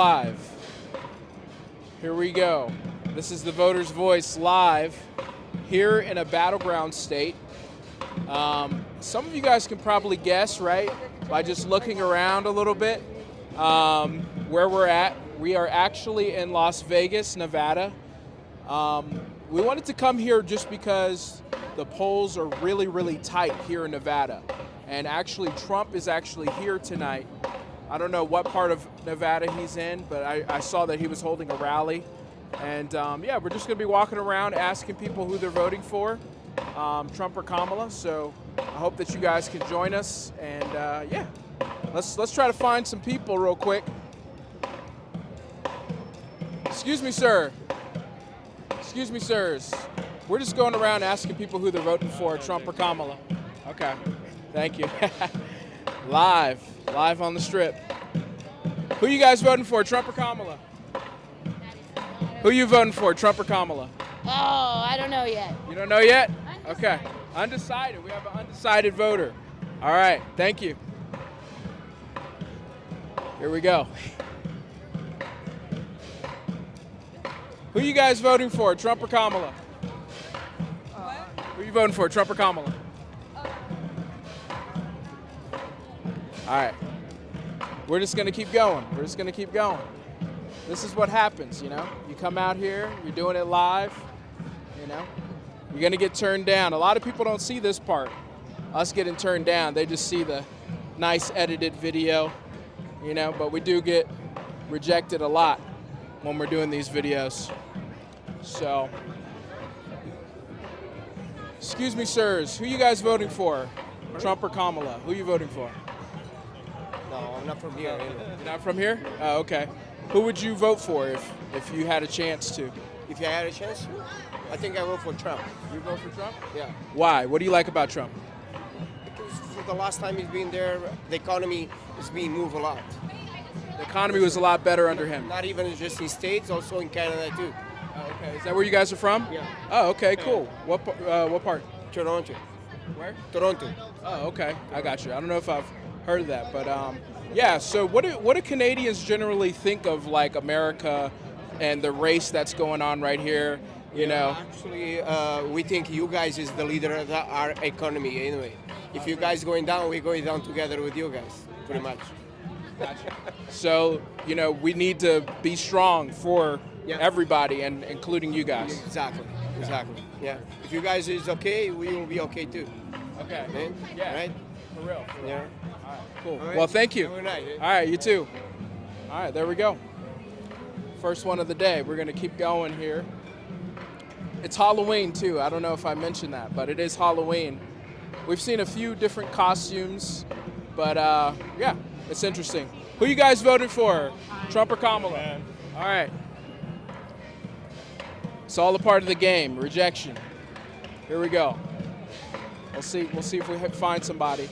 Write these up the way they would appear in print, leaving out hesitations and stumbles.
Live. Here we go. This is the Voter's Voice live here in a battleground state. Some of you guys can probably guess, right, by just looking around a little bit where we're at. We are actually in Las Vegas, Nevada. We wanted to come here just because the polls are really, really tight here in Nevada. And actually, Trump is actually here tonight. I don't know what part of Nevada he's in, but I saw that he was holding a rally. And yeah, we're just going to be walking around asking people who they're voting for, Trump or Kamala. So I hope that you guys can join us. And yeah, let's try to find some people real quick. Excuse me, sir. Excuse me, sirs. We're just going around asking people who they're voting for, Trump or Kamala. Okay, thank you. Live on the Strip. Who you guys voting for, Trump or Kamala? Who you voting for, Trump or Kamala? Oh, I don't know yet. You don't know yet? Okay, undecided. We have an undecided voter. All right, thank you. Here we go. Who you guys voting for, Trump or Kamala? Who you voting for, Trump or Kamala? All right. We're just going to keep going. We're just going to keep going. This is what happens, you know? You come out here, you're doing it live, you know? You're going to get turned down. A lot of people don't see this part, us getting turned down. They just see the nice edited video, you know? But we do get rejected a lot when we're doing these videos. So, excuse me, sirs. Who you guys voting for? Trump or Kamala? Who you voting for? No, I'm not from here. You're not from here? Oh, okay. Who would you vote for if you had a chance to? If I had a chance, I think I vote for Trump. You vote for Trump? Yeah. Why? What do you like about Trump? Because for the last time he's been there, the economy is being moved a lot. The economy was a lot better under him. Not even just in States, also in Canada too. Oh, okay. Is that where you guys are from? Yeah. Oh, okay, cool. What part? Toronto. Where? Toronto. Oh, okay. I got you. I don't know if I've heard of that, but yeah. So what do Canadians generally think of like America and the race that's going on right here? You know. Actually, we think you guys is the leader of our economy anyway. If you guys going down, we're going down together with you guys, pretty much. Gotcha. So, you know, we need to be strong for everybody, and including you guys. Exactly. Yeah. If you guys is okay, we will be okay too. Okay. Man? Yeah. Right? For real. Yeah. All right. Cool. All right. Well, thank you. Have a good night. All right. You too. All right. There we go. First one of the day. We're gonna keep going here. It's Halloween too. I don't know if I mentioned that, but it is Halloween. We've seen a few different costumes, but yeah. It's interesting. Who you guys voting for? Trump or Kamala? All right. It's all a part of the game. Rejection. Here we go. We'll see if we find somebody.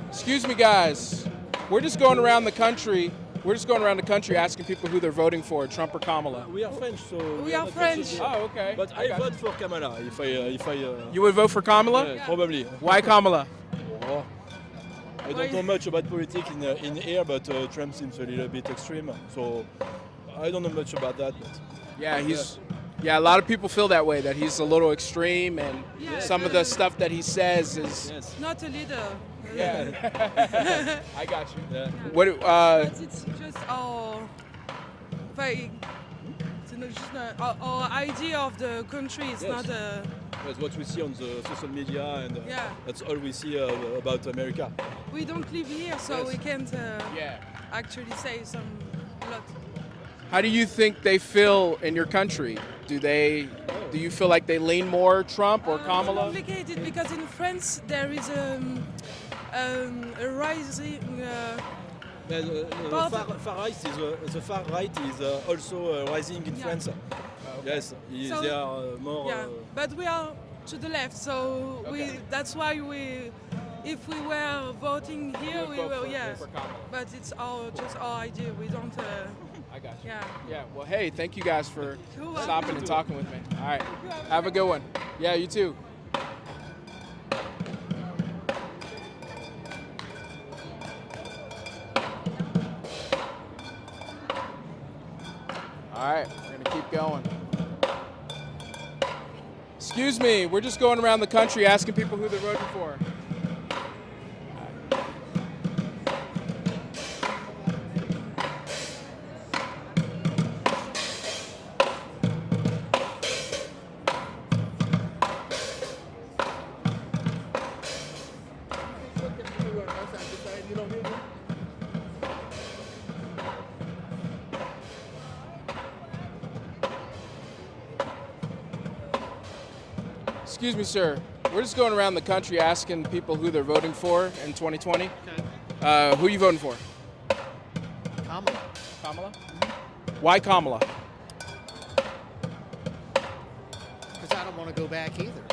Excuse me, guys. We're just going around the country. Asking people who they're voting for, Trump or Kamala. We are French, so We are French. Oh, okay. But I vote for Kamala. If I You would vote for Kamala? yeah, probably. Why Kamala? Oh. I don't know much about politics in here, but Trump seems a little bit extreme. So I don't know much about that. But Yeah, a lot of people feel that way, that he's a little extreme, and some of the stuff that he says is. yes. Not a leader. Yeah. I got you. Yeah. What? But it's just our idea of the country. It's Yes. not a. That's what we see on the social media, and Yeah. that's all we see about America. We don't live here, so Yes. we can't Yeah. actually say a lot. How do you think they feel in your country? Do you feel like they lean more Trump or It's Kamala? complicated because in France there is a rising. Well, the far right is also rising in Yeah. France. Yes, So- they are more. Yeah, but we are to the left, so Okay. that's why if we were voting here, we will, yeah. for Kamala. But it's just our idea. We don't. I got you. Yeah. Yeah. Well, hey, thank you guys for You're welcome. stopping and talking with me. All right. Have a good one. Yeah, you too. All right, we're gonna keep going. Excuse me, we're just going around the country asking people who they're voting for. Excuse me, sir. We're just going around the country asking people who they're voting for in 2020. Okay. Who are you voting for? Kamala. Kamala? Why Kamala? Because I don't want to go back either.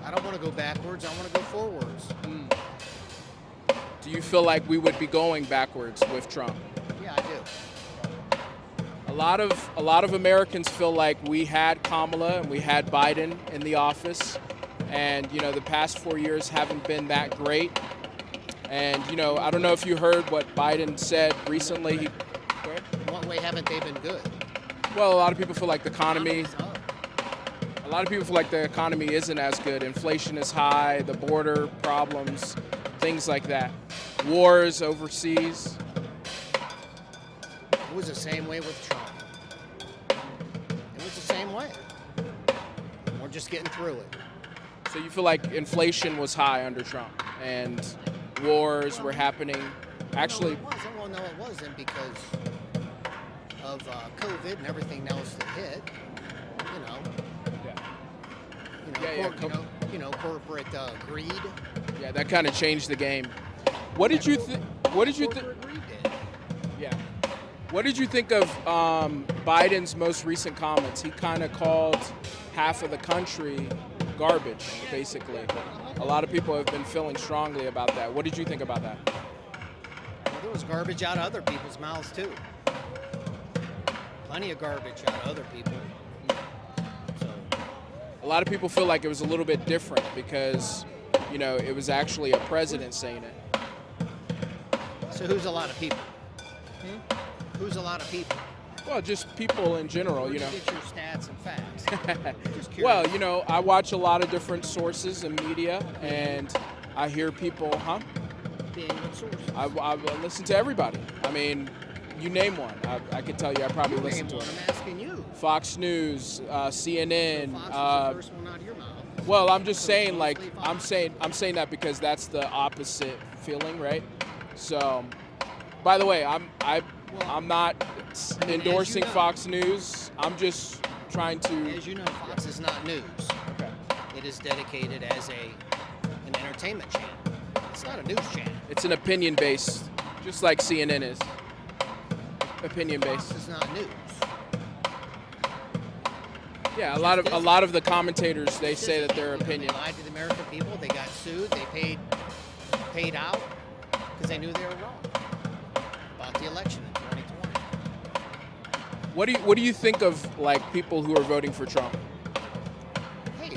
I don't want to go backwards. I want to go forwards. Do you feel like we would be going backwards with Trump? Yeah, I do. A lot of Americans feel like we had Kamala and we had Biden in the office, and you know the past 4 years haven't been that great. And you know, I don't know if you heard what Biden said recently. In what way haven't they been good? Well, a lot of people feel like the economy. Economy's up. A lot of people feel like the economy isn't as good. Inflation is high, the border problems, things like that. Wars overseas. It was the same way with Trump. It was the same way. We're just getting through it. So you feel like inflation was high under Trump and wars were happening. Actually, it wasn't. Well, no, it wasn't because of COVID and everything else that hit. Corporate greed. Yeah, that kind of changed the game. What did you think? What did you think? Yeah. What did you think of Biden's most recent comments? He kind of called half of the country garbage, basically. A lot of people have been feeling strongly about that. What did you think about that? Well, there was garbage out of other people's mouths too. Plenty of garbage out of other people. So. A lot of people feel like it was a little bit different because, you know, it was actually a president saying it. So who's a lot of people? Who's a lot of people? Well, just people in general, Where you know. get your stats and facts. Just curious. Well, you know, I watch a lot of different sources and media, and I hear people, Being what sources? I listen to everybody. I mean, you name one. I could tell you I probably listen to one. it. I'm asking you. Fox News, CNN. Fox was the first one out of your mouth. Well, I'm just So saying, like, mostly I'm saying that because that's the opposite feeling, right? So, by the way, I'm not endorsing know. Fox News. I'm just trying to. As you know, Fox is not news. Okay. It is dedicated as an entertainment channel. It's not a news channel. It's an opinion based, just like CNN is. Opinion based. Fox is not news. Yeah, a lot of the commentators, they say that their opinion. They lied to the American people. They got sued. They paid out because they knew they were wrong about the election in 2020. What do you think of like people who are voting for Trump? Hey,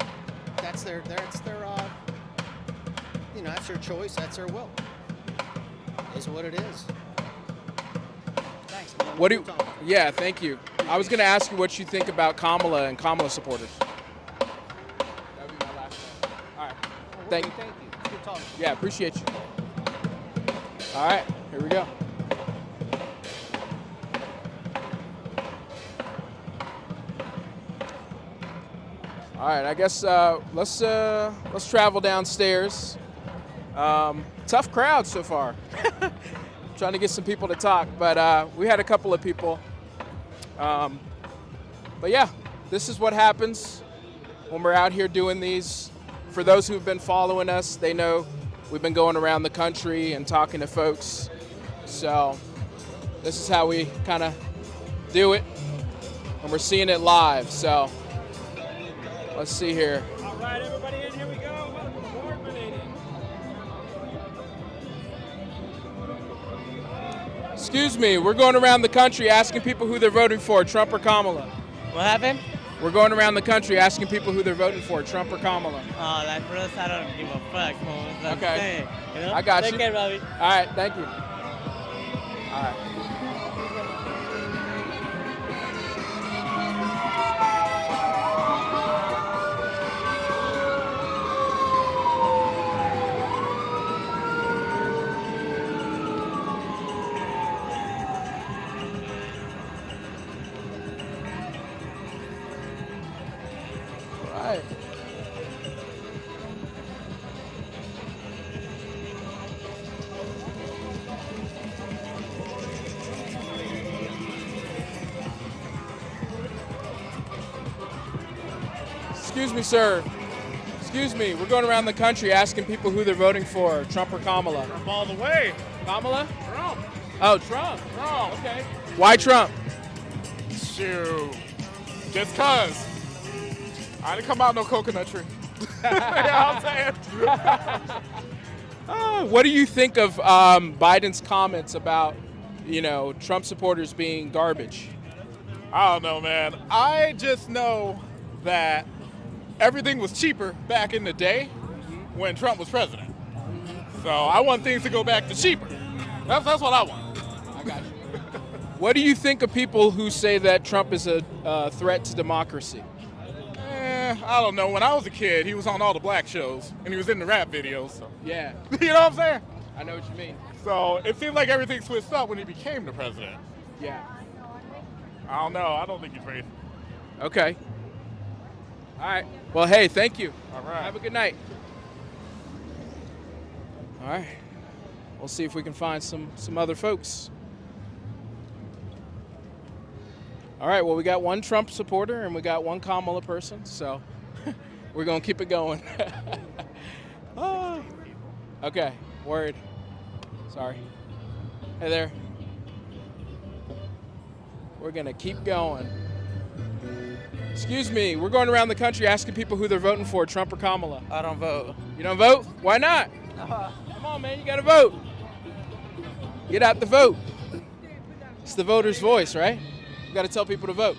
that's their that's their choice. That's their will. It is what it is. Thanks, man. Yeah, thank you. I was going to ask you what you think about Kamala and Kamala supporters. That would be my last one. All right. Thank you. It's good talking. Yeah, appreciate you. All right, here we go. All right, I guess let's travel downstairs. Tough crowd so far. Trying to get some people to talk, but we had a couple of people. But yeah, this is what happens when we're out here doing these. For those who've been following us, they know we've been going around the country and talking to folks. So this is how we kind of do it, and we're seeing it live. So let's see here. All right, everybody in, here we go. Welcome aboard, my lady. Excuse me, we're going around the country asking people who they're voting for, Trump or Kamala. What happened? We're going around the country asking people who they're voting for, Trump or Kamala. Oh, like for us, I don't give a fuck, man. That's Okay. Saying, you know? I got Take you. care, Robbie. All right, thank you. All right. Excuse me, sir. Excuse me. We're going around the country asking people who they're voting for, Trump or Kamala. Trump all the way. Kamala? Trump. Oh, Trump. Trump. Okay. Why Trump? Shoot. Just cause. I didn't come out no coconut tree. You know what I'm saying? What do you think of Biden's comments about, Trump supporters being garbage? I don't know, man. I just know that everything was cheaper back in the day when Trump was president. So I want things to go back to cheaper. That's what I want. I got you. What do you think of people who say that Trump is a threat to democracy? I don't know. When I was a kid, he was on all the black shows, and he was in the rap videos. So. Yeah. You know what I'm saying? I know what you mean. So it seems like everything switched up when he became the president. Yeah. I don't know. I don't think he's racist. Okay. All right. Well, hey, thank you. All right. Have a good night. All right. We'll see if we can find some other folks. All right. Well, we got one Trump supporter and we got one Kamala person, so we're going to keep it going. Oh. Okay. Word. Sorry. Hey there. We're going to keep going. Excuse me, we're going around the country asking people who they're voting for, Trump or Kamala. I don't vote. You don't vote? Why not? Come on, man, you got to vote. Get out the vote. It's the voter's voice, right? You got to tell people to vote.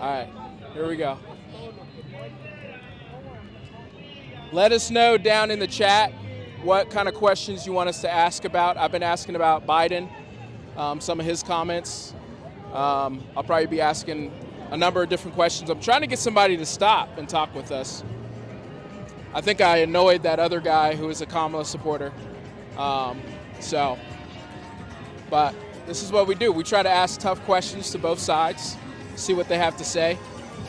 All right, here we go. Let us know down in the chat what kind of questions you want us to ask about. I've been asking about Biden, some of his comments. I'll probably be asking a number of different questions. I'm trying to get somebody to stop and talk with us. I think I annoyed that other guy who is a Kamala supporter. But this is what we do. We try to ask tough questions to both sides, see what they have to say,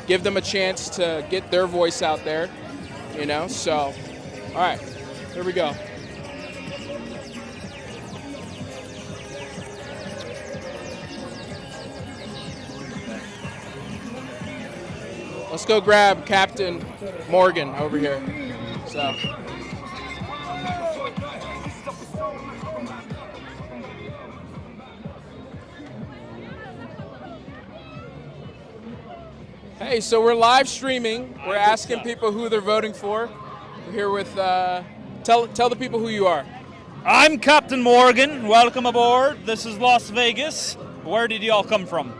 give them a chance to get their voice out there, So, all right, here we go. Let's go grab Captain Morgan over here. So. Hey, so we're live streaming. We're asking people who they're voting for. We're here with, tell the people who you are. I'm Captain Morgan. Welcome aboard. This is Las Vegas. Where did y'all come from?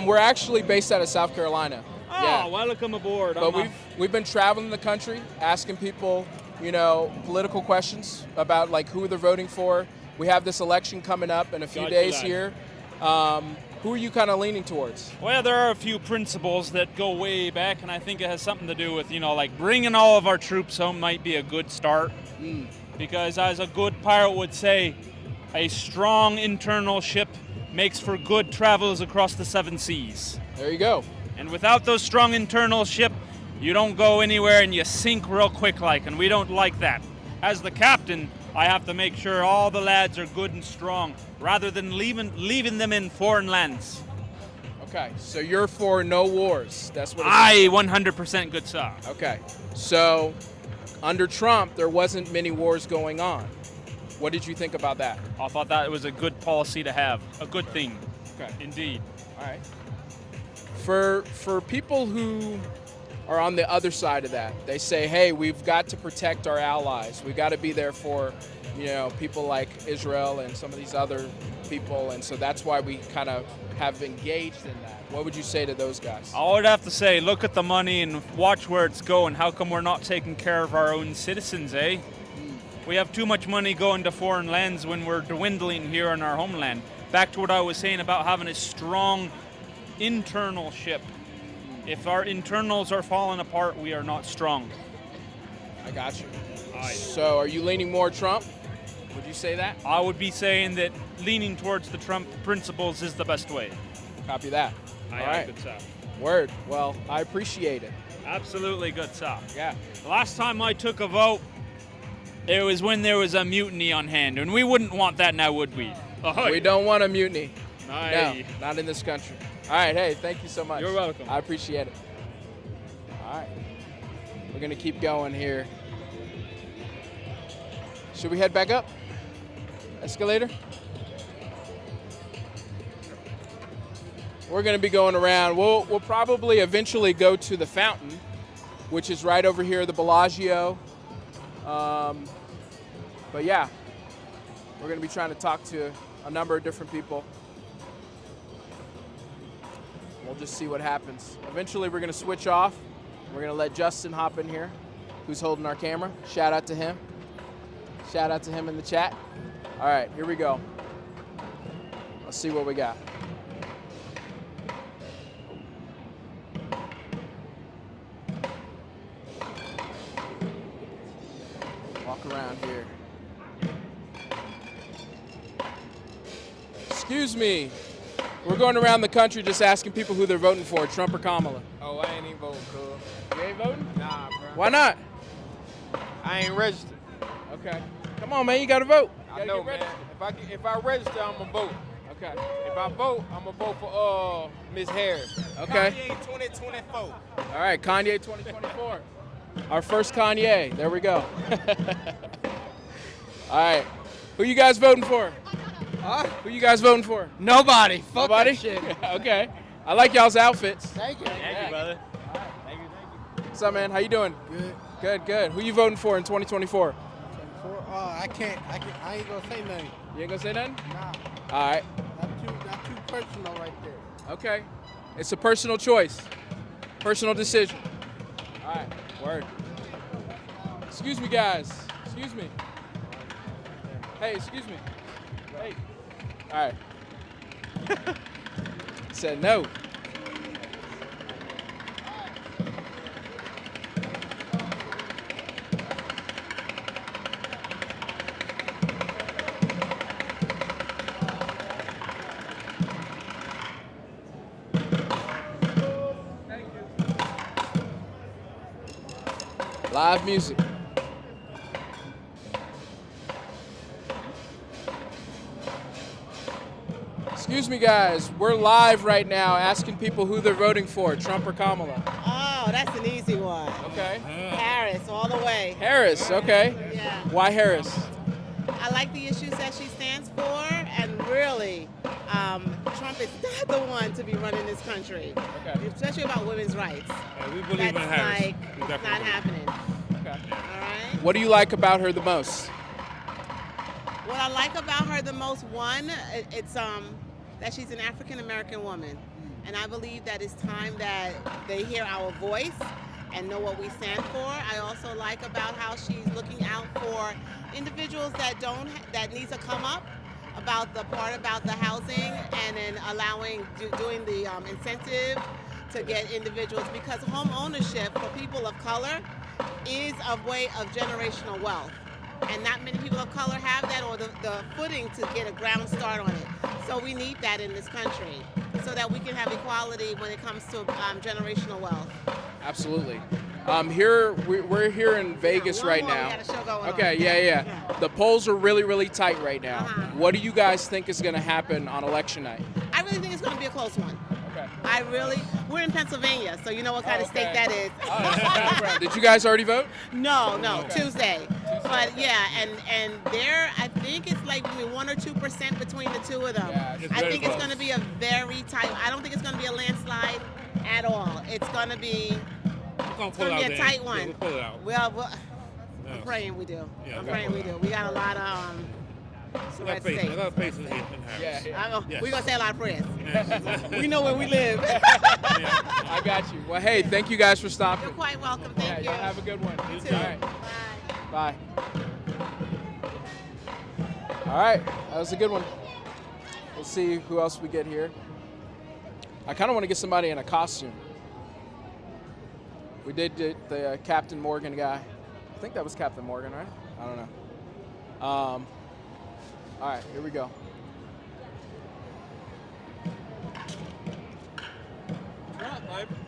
We're actually based out of South Carolina. Oh, yeah. Welcome aboard. But we've been traveling the country, asking people, political questions about like who they're voting for. We have this election coming up in a few days here. Who are you kind of leaning towards? Well, there are a few principles that go way back, and I think it has something to do with, like bringing all of our troops home might be a good start. Because as a good pirate would say, a strong internal ship makes for good travels across the 7 seas. There you go. And without those strong internal ship, you don't go anywhere and you sink real quick and we don't like that. As the captain, I have to make sure all the lads are good and strong, rather than leaving them in foreign lands. Okay, so you're for no wars. That's what. 100% good sir. Okay, so under Trump, there wasn't many wars going on. What did you think about that? I thought that was a good policy to have, a good thing. Okay, indeed. All right. For people who are on the other side of that, they say, hey, we've got to protect our allies. We've got to be there for, people like Israel and some of these other people. And so that's why we kind of have engaged in that. What would you say to those guys? I would have to say, look at the money and watch where it's going. How come we're not taking care of our own citizens, eh? We have too much money going to foreign lands when we're dwindling here in our homeland. Back to what I was saying about having a strong internal ship. If our internals are falling apart, we are not strong. I got you. So are you leaning more Trump? Would you say that? I would be saying that leaning towards the Trump principles is the best way. Copy that. All right. Good stuff. Word. Well, I appreciate it. Absolutely good stuff. Yeah. The last time I took a vote, it was when there was a mutiny on hand, and we wouldn't want that now, would we? We don't want a mutiny. Aye. No, not in this country. All right, hey, thank you so much. You're welcome. I appreciate it. All right. We're going to keep going here. Should we head back up? Escalator? We're going to be going around. We'll probably eventually go to the fountain, which is right over here, the Bellagio. But yeah, we're going to be trying to talk to a number of different people. We'll just see what happens. Eventually, we're going to switch off. We're going to let Justin hop in here, who's holding our camera. Shout out to him. Shout out to him in the chat. All right, here we go. Let's see what we got. Walk around here. Excuse me. We're going around the country just asking people who they're voting for, Trump or Kamala. Oh, I ain't even voting, cuz. You ain't voting? Nah, bro. Why not? I ain't registered. Okay. Come on, man. You got to vote. I know, man. If I register, I'm going to vote. Okay. If I vote, I'm going to vote for Miss Harris. Okay. Kanye 2024. All right, Kanye 2024. Our first Kanye. There we go. All right. Who you guys voting for? Huh? Who you guys voting for? Nobody. Fuck Nobody? that shit. Okay. I like y'all's outfits. Thank you. Thank you, brother. What's up, man? How you doing? Good. Good, good. Who you voting for in 2024? I ain't gonna say nothing. You ain't gonna say nothing? Nah, All right. not too personal right there. Okay. It's a personal choice. Personal decision. All right. Word. Excuse me, guys. Excuse me. Hey, excuse me. Hey. All right. Said no. Live music. Excuse me, guys. We're live right now asking people who they're voting for, Trump or Kamala. Oh, that's an easy one. Okay. Harris, all the way. Harris, okay. Yeah. Why Harris? I like the issues that she stands for, and really, Trump is not the one to be running this country. Okay. Especially about women's rights. We believe in Harris. Like, it's not happening. Okay. All right? What do you like about her the most? What I like about her the most, one, it's that she's an African American woman, and I believe that it's time that they hear our voice and know what we stand for. I also like about how she's looking out for individuals that need to come up, about the part about the housing, and then doing the incentive to get individuals, because home ownership for people of color is a way of generational wealth. And not many people of color have that, or the footing to get a ground start on it. So we need that in this country so that we can have equality when it comes to generational wealth. Absolutely. We're here in Vegas right now. We got a show going on. Okay, yeah. The polls are really, really tight right now. What do you guys think is going to happen on election night? I really think it's going to be a close one. Okay. We're in Pennsylvania, so you know what kind of state that is. Did you guys already vote? No, Tuesday. But yeah, and there, I think it's like maybe 1 or 2% between the two of them. Yeah, I think it's going to be a very tight. I don't think it's going to be a landslide at all. It's going to be. It's going to be a tight one. We'll pull it out. Well, I'm praying we do. Yeah, I'm praying we do. We got a lot of red states. A lot of faces here in Harris. We're going to say a lot of prayers. We know where we live. I got you. Well, hey, thank you guys for stopping. You're quite welcome. Thank you. Y'all have a good one. You too. All right. Bye. Bye. All right, that was a good one. We'll see who else we get here. I kind of want to get somebody in a costume. We did the Captain Morgan guy. I think that was Captain Morgan, right? I don't know. All right, here we go.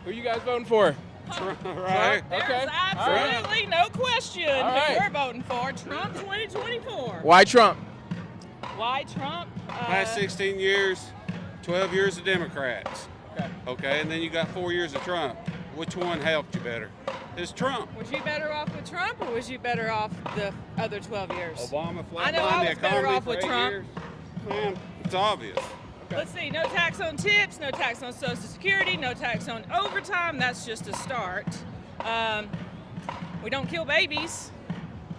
Who you guys voting for? Trump, right? Okay. There's absolutely no question All right. who we're voting for. Trump 2024. Why Trump? Why Trump? Last 16 years, 12 years of Democrats. Okay, and then you got 4 years of Trump. Which one helped you better? It's Trump. Was you better off with Trump, or was you better off the other 12 years? Obama I know I was better off with Trump. Years. Man, it's obvious. Let's see, no tax on tips, no tax on Social Security, no tax on overtime. That's just a start. We don't kill babies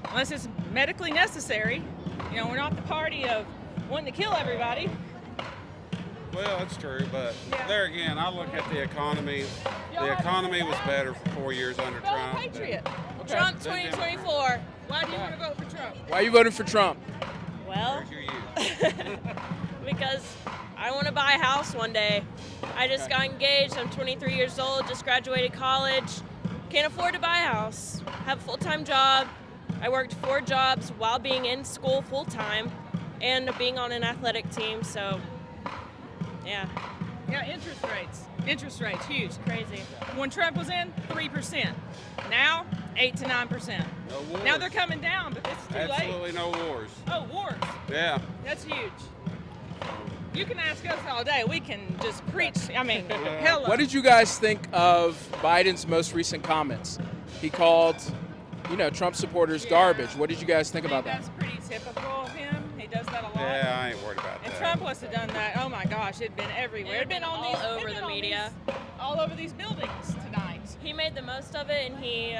unless it's medically necessary. You know, we're not the party of wanting to kill everybody. Well, that's true, but there again, I look at the economy. The economy was better for 4 years under Trump. Patriot. Trump 2024. Why do you want to vote for Trump? Why are you voting for Trump? Well, because I want to buy a house one day. I just got engaged. I'm 23 years old, just graduated college. Can't afford to buy a house. Have a full-time job. I worked 4 jobs while being in school full-time and being on an athletic team, so yeah. Yeah, interest rates, huge. Crazy. When Trump was in, 3%. Now, 8 to 9%. No wars. Now they're coming down, but it's too late. Absolutely no wars. Oh, wars. Yeah. That's huge. You can ask us all day. We can just preach. I mean, hello. What did you guys think of Biden's most recent comments? He called, Trump supporters garbage. What did you guys think about that? That's pretty typical of him. He does that a lot. Yeah, I ain't worried about And that. Trump must have done that. Oh my gosh, it'd been everywhere. It'd been on all these, over the media. all over these buildings tonight. He made the most of it, and he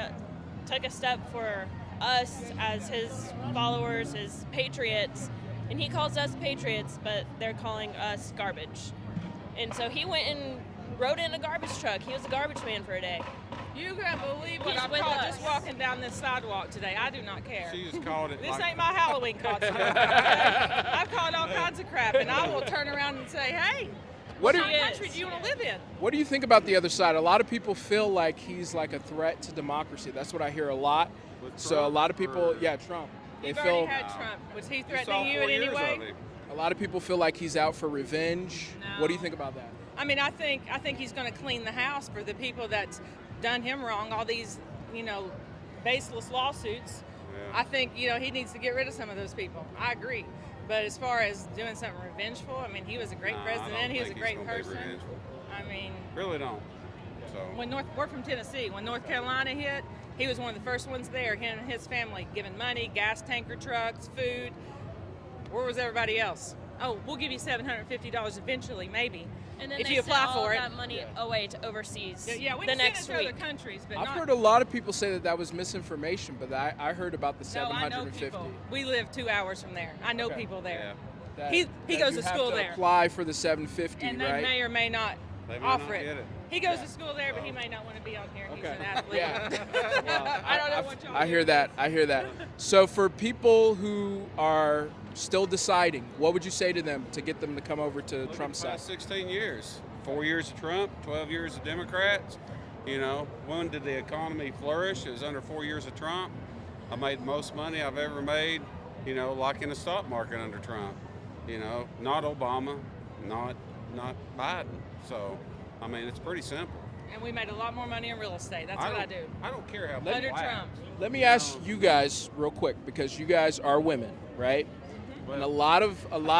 took a step for us as his followers, his patriots. And he calls us patriots, but they're calling us garbage. And so he went and rode in a garbage truck. He was a garbage man for a day. You can't believe what He's I've with caught us. just walking down this sidewalk today. I do not care. She just called it This like- ain't my Halloween costume. Okay? I've caught all kinds of crap, and I will turn around and say, hey, what country do you want to live in? What do you think about the other side? A lot of people feel like he's like a threat to democracy. That's what I hear a lot. So a lot of people, Trump. They You've feel already had Trump. Was he threatening you in any way? a lot of people feel like he's out for revenge. No. What do you think about that? I mean, I think he's going to clean the house for the people that's done him wrong. All these, baseless lawsuits. Yeah. I think he needs to get rid of some of those people. I agree. But as far as doing something revengeful, I mean, he was a great president. He was a great person. I mean, Really don't. So. when we're from Tennessee. When North Carolina hit, he was one of the first ones there. Him and his family giving money, gas tanker trucks, food. Where was everybody else? Oh, we'll give you $750 eventually, maybe, And then if they you apply sent all for it. that money away to overseas. Yeah, we the can next send it to week. other countries, but I've not. heard a lot of people say that was misinformation, but I heard about the No, I know 750. people. We live 2 hours from there. I know people there. That- He that goes you to have school to there. Apply for the 750, And they right? may or may not They may offer not it. get it. He goes to school there, but he may not want to be on here. He's an athlete. Yeah. I don't know what y'all I do. hear that. I hear that. So for people who are still deciding, what would you say to them to get them to come over to Trump's side? 16 years. 4 years of Trump, 12 years of Democrats. When did the economy flourish? It was under 4 years of Trump. I made the most money I've ever made, like in the stock market under Trump. Not Obama, not Biden. So, I mean, it's pretty simple. And we made a lot more money in real estate. That's what I do. I don't care how Under Trump. Let me ask you guys real quick, because you guys are women, right? And a lot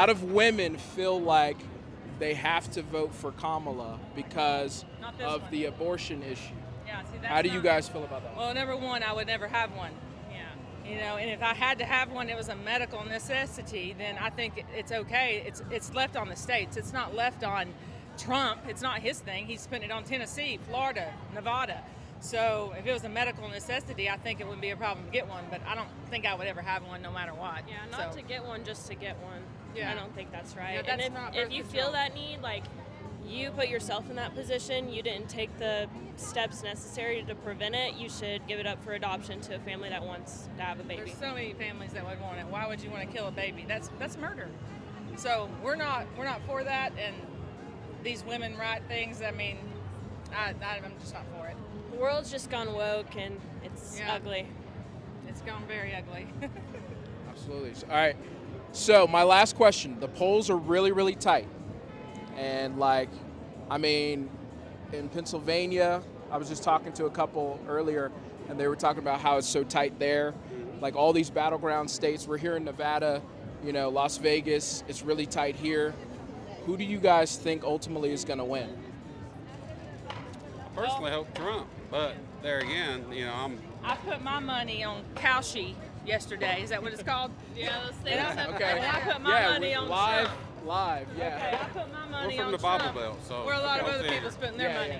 of women feel like they have to vote for Kamala because Not this of one. the abortion issue. Yeah, see, that's How do you not- guys feel about that? Well, number one, I would never have one. Yeah. And if I had to have one, it was a medical necessity, then I think it's okay. It's left on the states. It's not left on Trump. It's not his thing. He's putting it on Tennessee, Florida, Nevada. So if it was a medical necessity, I think it wouldn't be a problem to get one, but I don't think I would ever have one no matter what. Yeah, not So- to get one just to get one. Yeah. I don't think that's right. Yeah, that's and not if birth you control. feel that need, like, you put yourself in that position, you didn't take the steps necessary to prevent it, you should give it up for adoption to a family that wants to have a baby. There's so many families that would want it. Why would you want to kill a baby? That's murder. So we're not for that. And these women right things. I mean, I'm just not for it. The world's just gone woke and it's Yeah. ugly. It's gone very ugly. Absolutely. All right. So my last question. The polls are really, really tight. And in Pennsylvania, I was just talking to a couple earlier, and they were talking about how it's so tight there. Like all these battleground states, we're here in Nevada, Las Vegas, it's really tight here. Who do you guys think ultimately is going to win? personally hope Trump, but there again, you know, I put my money on Cowshe yesterday. Is that what it's called? Yeah, those things. Yeah, okay. And I put my money on live, Trump. live, yeah. Okay, I put my money we're from on the Trump. Bible Belt, so where a lot of go other figure. people's putting their Yeah, money.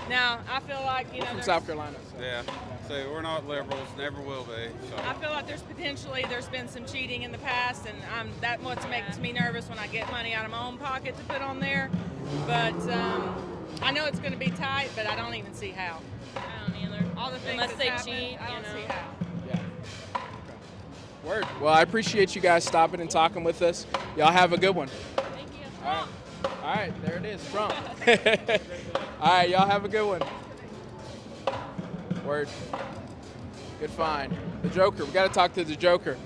Now, I feel like, you know, From there's- South Carolina. So. Yeah, so we're not liberals, never will be. So I feel like there's been some cheating in the past, and that what makes me nervous when I get money out of my own pocket to put on there. But I know it's going to be tight, but I don't even see how. I don't either. All the things Unless that's they happened, cheat, I don't you know. see how. Yeah. Word. Well, I appreciate you guys stopping and talking with us. Y'all have a good one. Thank you. All right, there it is, Trump. All right, y'all have a good one. Word. Good find. The Joker. We got to talk to the Joker.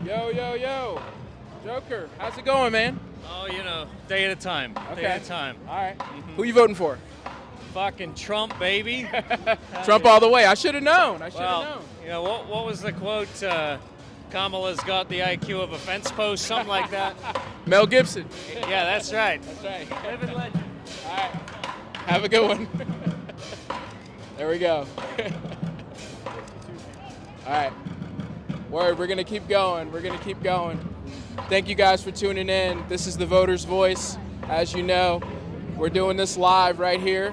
Yo, yo, yo. Joker, how's it going, man? Oh, you know, day at a time. Okay. Day at a time. All right. Who you voting for? Fucking Trump, baby. Trump all the way. I should have known. I should have Well, known. you know, what was the quote? Kamala's got the IQ of a fence post, something like that. Mel Gibson. Yeah, that's right. That's right. Living legend. All right. Have a good one. There we go. All right. Word, we're going to keep going. We're going to keep going. Thank you guys for tuning in. This is the Voter's Voice. As you know, we're doing this live right here.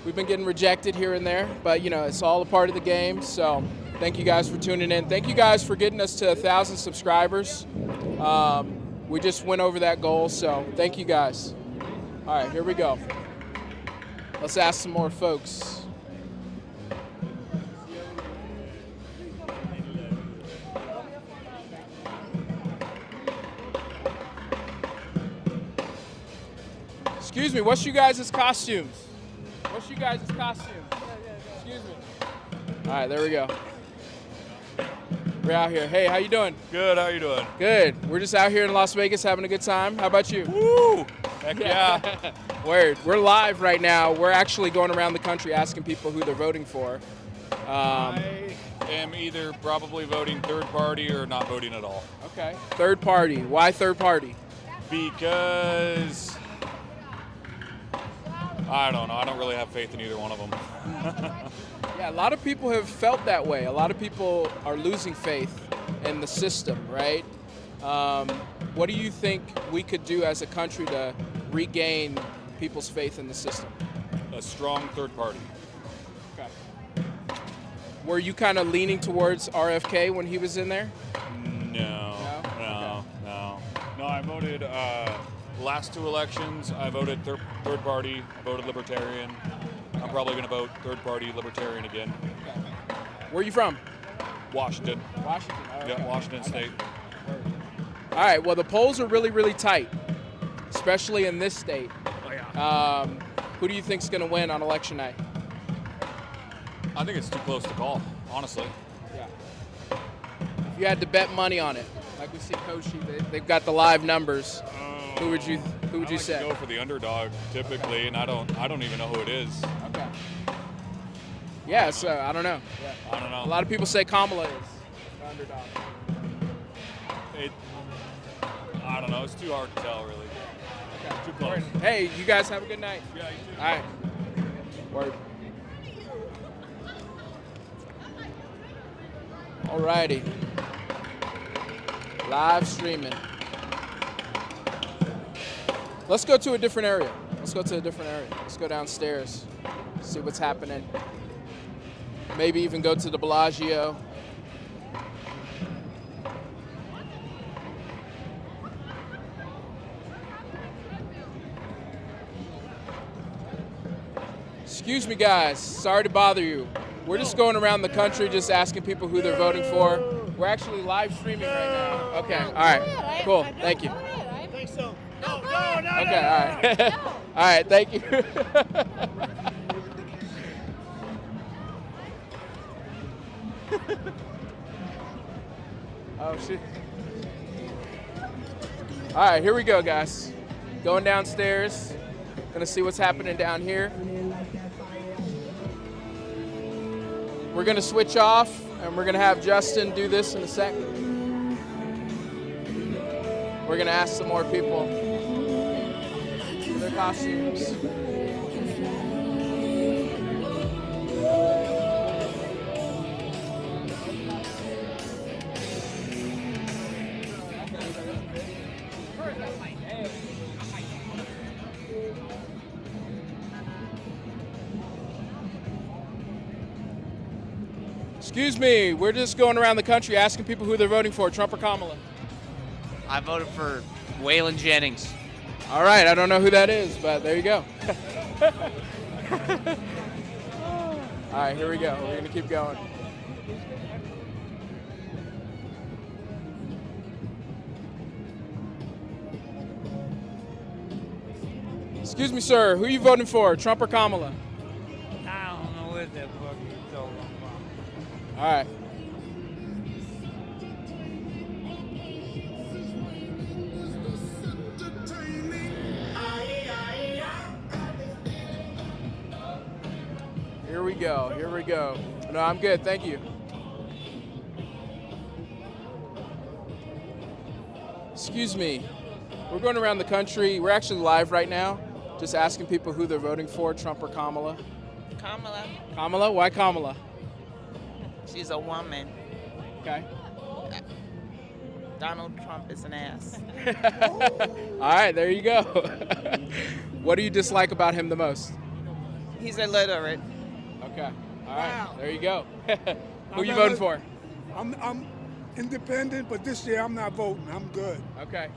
We've been getting rejected here and there, but you know, it's all a part of the game. So thank you guys for tuning in. Thank you guys for getting us to 1,000 subscribers. We just went over that goal, so thank you guys. All right, here we go. Let's ask some more folks. Excuse me, what's you guys' costumes? What's you guys' costumes? Excuse me. All right, there we go. We're out here. Hey, how you doing? Good, how you doing? Good. We're just out here in Las Vegas having a good time. How about you? Woo! Heck yeah. Word. We're live right now. We're actually going around the country asking people who they're voting for. I am either probably voting third party or not voting at all. Okay. Third party. Why third party? Because I don't know. I don't really have faith in either one of them. Yeah, a lot of people have felt that way. A lot of people are losing faith in the system, right? What do you think we could do as a country to regain people's faith in the system? A strong third party. Okay. Were you kind of leaning towards RFK when he was in there? No. No, I voted last two elections. I voted third party. I voted Libertarian. I'm probably going to vote third party Libertarian again. Where are you from? Washington. Washington. Oh, okay. Yeah, Washington State. All right. Well, the polls are really, really tight, especially in this state. Oh, yeah. Who do you think's going to win on election night? I think it's too close to call, honestly. Yeah. If you had to bet money on it, like we see Koshi, they've got the live numbers. Who would you say? I go for the underdog typically, and I don't even know who it is. Okay. Yeah, so I don't know. Yeah. I don't know. A lot of people say Kamala is the underdog. I don't know. It's too hard to tell, really. Okay. Too close. Hey, you guys have a good night. Yeah, you too. All right. Word. Alrighty. Live streaming. Let's go to a different area. Let's go downstairs. See what's happening. Maybe even go to the Bellagio. Excuse me, guys. Sorry to bother you. We're just going around the country just asking people who they're voting for. We're actually live streaming right now. Okay, all right. Cool, thank you. I think so. No, Okay, all right. All right, thank you. Oh, shit. All right, here we go, guys. Going downstairs. Gonna see what's happening down here. We're gonna switch off, and we're gonna have Justin do this in a second. We're gonna ask some more people their costumes. Excuse me, we're just going around the country asking people who they're voting for, Trump or Kamala. I voted for Waylon Jennings. All right, I don't know who that is, but there you go. All right, here we go. We're going to keep going. Excuse me, sir, who are you voting for, Trump or Kamala? I don't know what the fuck you're talking about. All right. Here we go, here we go. No, I'm good, thank you. Excuse me, we're going around the country. We're actually live right now, just asking people who they're voting for, Trump or Kamala. Kamala. Kamala? Why Kamala? She's a woman. Okay. Donald Trump is an ass. All right, there you go. What do you dislike about him the most? He's illiterate. Okay. All right, there you go. Who are you voting for? I'm independent, but this year I'm not voting. I'm good. Okay.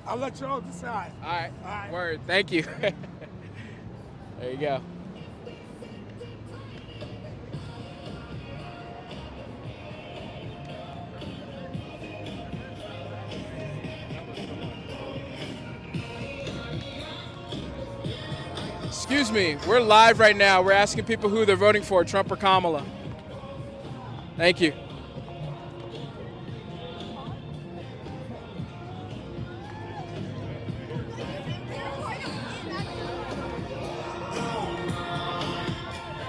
I'll let y'all decide. All right. All right. Word. Thank you. There you go. Excuse me, we're live right now. We're asking people who they're voting for, Trump or Kamala. Thank you.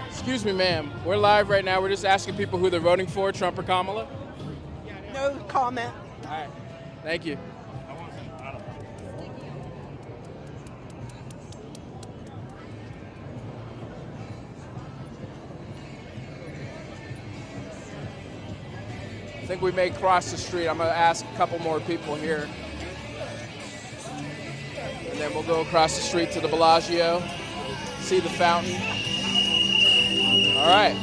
Excuse me, ma'am. We're live right now. We're just asking people who they're voting for, Trump or Kamala. No comment. All right. Thank you. I think we may cross the street. I'm going to ask a couple more people here. And then we'll go across the street to the Bellagio, see the fountain. All right.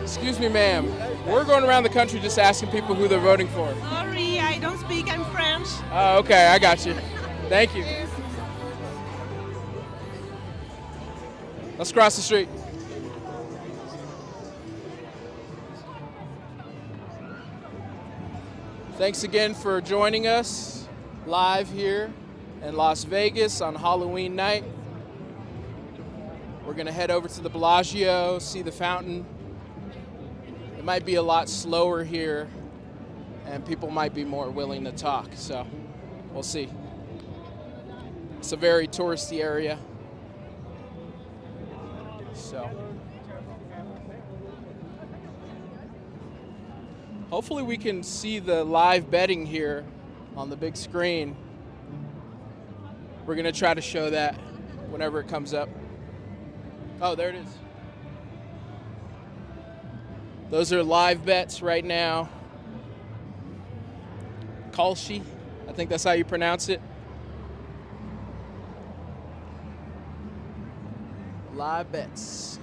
Excuse me, ma'am. We're going around the country just asking people who they're voting for. Sorry, I don't speak. I'm French. Oh, okay, I got you. Thank you. Let's cross the street. Thanks again for joining us live here in Las Vegas on Halloween night. We're going to head over to the Bellagio, see the fountain. It might be a lot slower here, and people might be more willing to talk, so we'll see. It's a very touristy area. So hopefully we can see the live betting here on the big screen. We're going to try to show that whenever it comes up. Oh, there it is. Those are live bets right now. Kalshi, I think that's how you pronounce it. Live bets.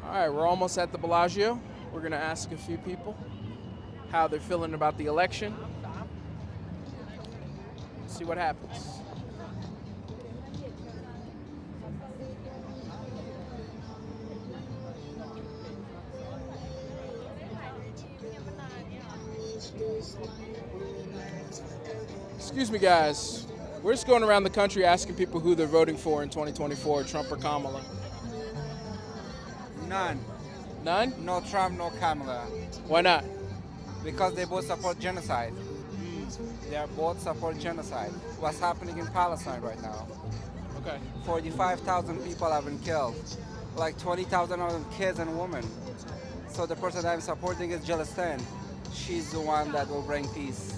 All right, we're almost at the Bellagio. We're going to ask a few people how they're feeling about the election. See what happens. Excuse me, guys. We're just going around the country asking people who they're voting for in 2024, Trump or Kamala. None. None? No Trump, no Kamala. Why not? Because they both support genocide. They are both support genocide. What's happening in Palestine right now? Okay. 45,000 people have been killed. Like 20,000 of them kids and women. So the person I'm supporting is Palestine. She's the one that will bring peace.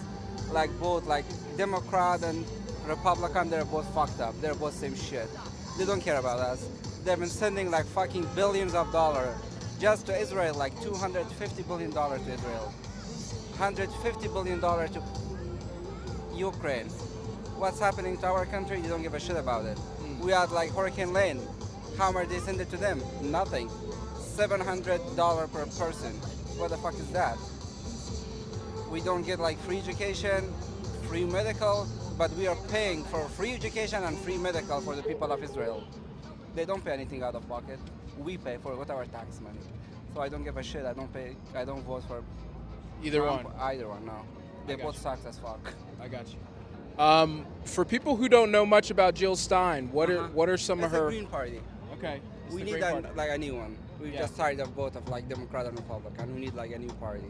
like both like Democrat and Republican, they're both fucked up. They're both same shit. They don't care about us. They've been sending like fucking billions of dollars just to Israel, like $250 billion to Israel, $150 billion to Ukraine. What's happening to our country? You don't give a shit about it. We had like Hurricane Lane. How much they send it to them? Nothing. $700 per person. What the fuck is that? We don't get like free education, free medical, but we are paying for free education and free medical for the people of Israel. They don't pay anything out of pocket. We pay for with our tax money. So I don't give a shit. I don't vote for Either Trump, one. Either one, no. They both you. suck as fuck. I got you. For people who don't know much about Jill Stein, what are some of her? The Green Party. Okay. We need like a new one. We're just tired of both of like Democrat and Republican. We need like a new party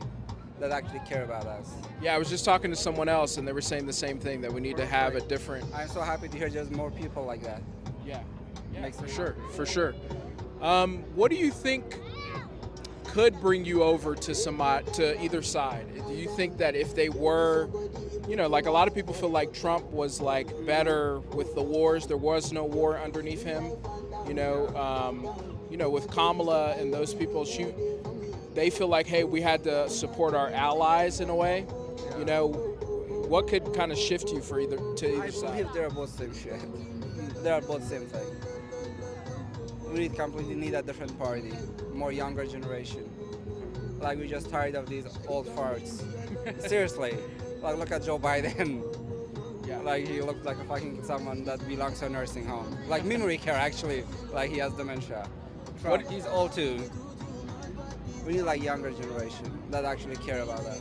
that actually care about us. Yeah, I was just talking to someone else, and they were saying the same thing, that we need to have a different. I'm so happy to hear there's more people like that. Yeah, Makes for me sure, happy. for sure. What do you think could bring you over to either side? Do you think that if they were, like a lot of people feel like Trump was like better with the wars, there was no war underneath him, with Kamala and those people, they feel like, hey, we had to support our allies in a way. What could kind of shift you for either side? I believe they're both same shit. They're both same thing. We completely need a different party, more younger generation. Like we're just tired of these old farts. Seriously, like look at Joe Biden. Yeah. Like he looks like a fucking someone that belongs to a nursing home. Like memory care actually, like he has dementia. Trump, he's old too. We need like younger generation that actually care about us.